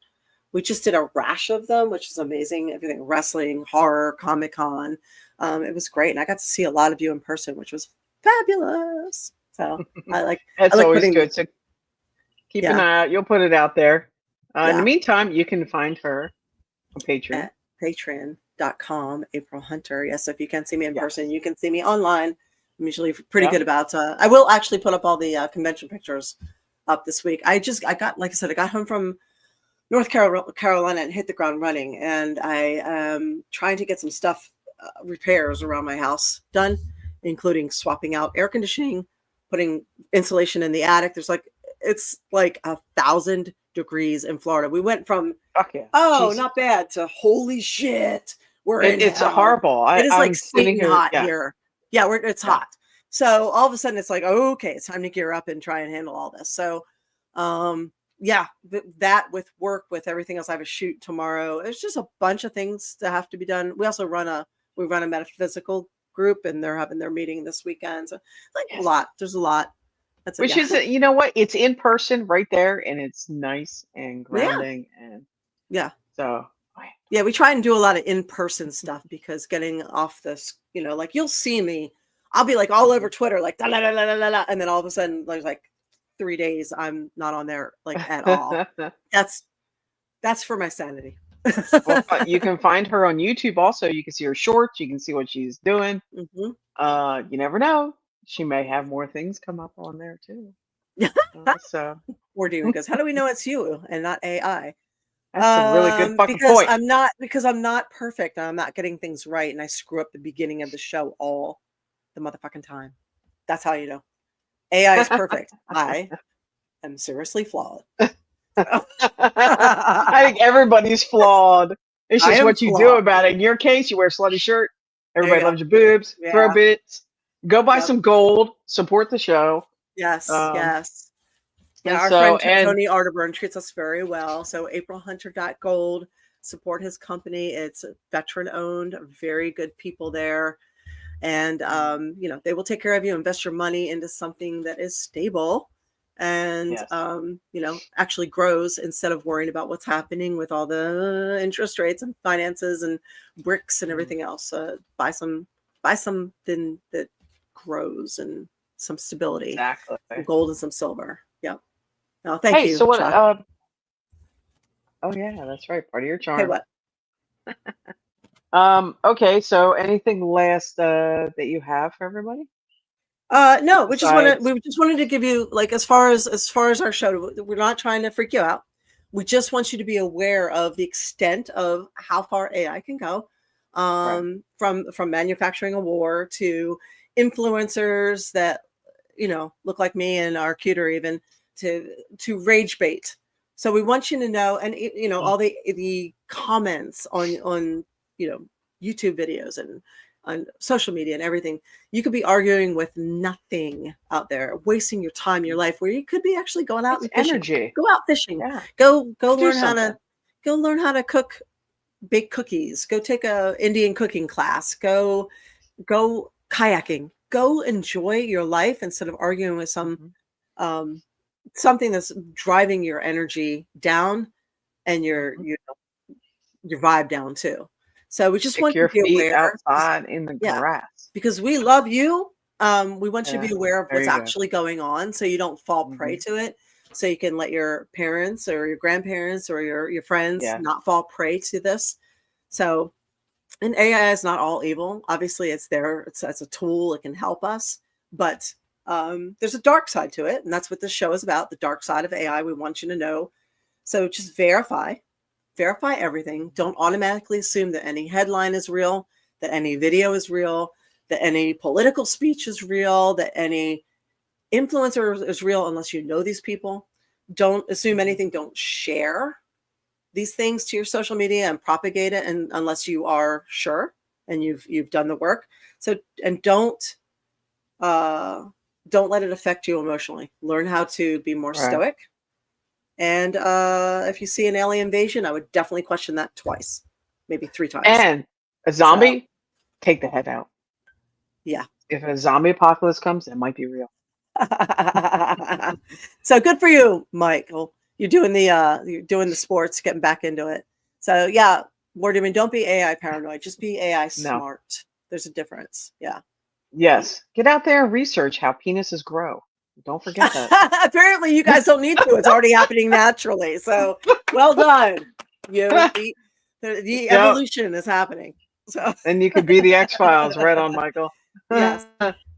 We just did a rash of them, which is amazing. Everything, wrestling, horror, Comic-Con. It was great. And I got to see a lot of you in person, which was fabulous. So That's always good. So keep Yeah. an eye out. You'll put it out there. In Yeah. the meantime, you can find her on Patreon. At patreon.com, April Hunter. Yes, so if you can't see me in person, you can see me online. I'm usually pretty good about I will actually put up all the convention pictures up this week. I got, like I said, I got home from North Carolina and hit the ground running, and I am trying to get some stuff, repairs around my house done, including swapping out air conditioning, putting insulation in the attic. It's like 1,000 degrees in Florida. We went from not bad to holy shit. It's horrible. It is I'm like sitting Satan here. hot Yeah. here. Yeah, it's hot. So all of a sudden it's like, okay, it's time to gear up and try and handle all this. So that with work, with everything else, I have a shoot tomorrow. There's just a bunch of things that have to be done. We also run a metaphysical group, and they're having their meeting this weekend. So a lot. There's a lot. That's Which is, you know what? It's in person right there, and it's nice and grounding. And so we try and do a lot of in-person stuff, because getting off this, like you'll see me, I'll be like all over Twitter, like da, da, da, da, da, da, and then all of a sudden there's like 3 days I'm not on there like at all. That's for my sanity. Well, you can find her on YouTube also. You can see her shorts. You can see what she's doing. You never know. She may have more things come up on there too. So we're doing, because how do we know it's you and not AI? That's a really good fucking because point. I'm not perfect. I'm not getting things right, and I screw up the beginning of the show all the motherfucking time. That's how you know. AI is perfect. I am seriously flawed. I think everybody's flawed. It's just what you do about it. In your case, you wear a slutty shirt. Everybody loves your boobs. Throw bits. Go buy some gold. Support the show. Yes, yes. Yeah, our friend Tony Arterburn treats us very well. So aprilhunter.gold. Support his company. It's veteran owned. Very good people there. And they will take care of you. Invest your money into something that is stable and actually grows, instead of worrying about what's happening with all the interest rates and finances and bricks and everything else. Buy something that grows and some stability. Exactly. Some gold and some silver. Yep. No, thank you. So what? Chuck. Oh yeah, that's right. Part of your charm. Hey, what? Okay. So anything last that you have for everybody? No, we just wanted to give you, like, as far as our show, we're not trying to freak you out. We just want you to be aware of the extent of how far AI can go, from manufacturing a war to influencers that look like me and are cuter, even to rage bait. So we want you to know, and all the comments on YouTube videos and on social media and everything. You could be arguing with nothing out there, wasting your time, your life, where you could be actually going out and fishing. Energy. Go out fishing. Yeah. Go learn how to bake cookies. Go take a Indian cooking class. Go kayaking. Go enjoy your life, instead of arguing with some something that's driving your energy down and your vibe down too. So we just want you to be aware outside in the grass, because we love you. We want you to be aware of what's actually going on, so you don't fall prey to it. So you can let your parents or your grandparents or your friends not fall prey to this. So, and AI is not all evil. Obviously, it's there. It's a tool. It can help us, but there's a dark side to it, and that's what this show is about. The dark side of AI. We want you to know. So just verify verify everything. Don't automatically assume that any headline is real, that any video is real, that any political speech is real, that any influencer is real unless you know these people. Don't assume anything. Don't share these things to your social media and propagate it, and unless you are sure and you've done the work. So, and don't let it affect you emotionally. Learn how to be more stoic. And if you see an alien invasion, I would definitely question that twice, maybe 3 times. And a zombie, take the head out. Yeah. If a zombie apocalypse comes, it might be real. So good for you, Michael. You're doing the sports, getting back into it. So yeah, don't be AI paranoid. Just be AI smart. There's a difference. Yeah. Yes. Get out there and research how penises grow. Don't forget that. Apparently you guys don't need to. It's already happening naturally. So well done. The evolution is happening. So and you could be the X-Files. Right on, Michael. Yes.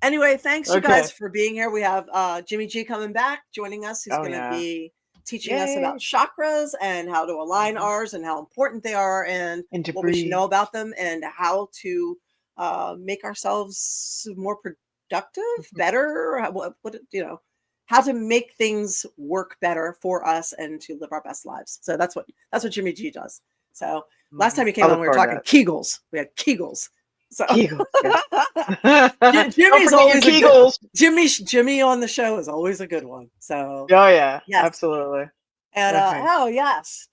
Anyway, thanks you guys for being here. We have Jimmy G coming back, joining us, who's going to be teaching us about chakras and how to align ours and how important they are and what we should know about them and how to make ourselves more productive, better, how to make things work better for us and to live our best lives. So that's what Jimmy G does. So last time he came on, we were talking Kegels. We had Kegels. So Kegels, Jimmy's always Jimmy on the show is always a good one. So yes. Absolutely. And yes,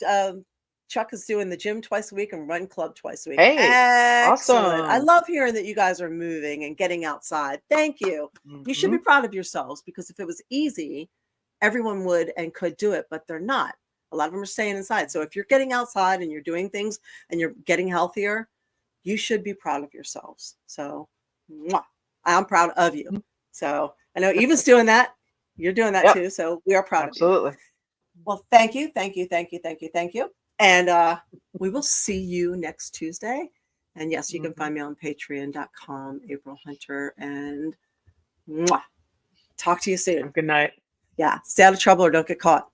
Chuck is doing the gym twice a week and run club twice a week. Hey, excellent! awesome. I love hearing that you guys are moving and getting outside. Thank you. You should be proud of yourselves, because if it was easy, everyone would and could do it, but they're not. A lot of them are staying inside. So if you're getting outside and you're doing things and you're getting healthier, you should be proud of yourselves. So I'm proud of you. So I know Eva's doing that. You're doing that too. So we are proud of you. Absolutely. Well, thank you. And we will see you next Tuesday. And yes, you can find me on patreon.com, April Hunter. And talk to you soon. Good night. Yeah. Stay out of trouble or don't get caught.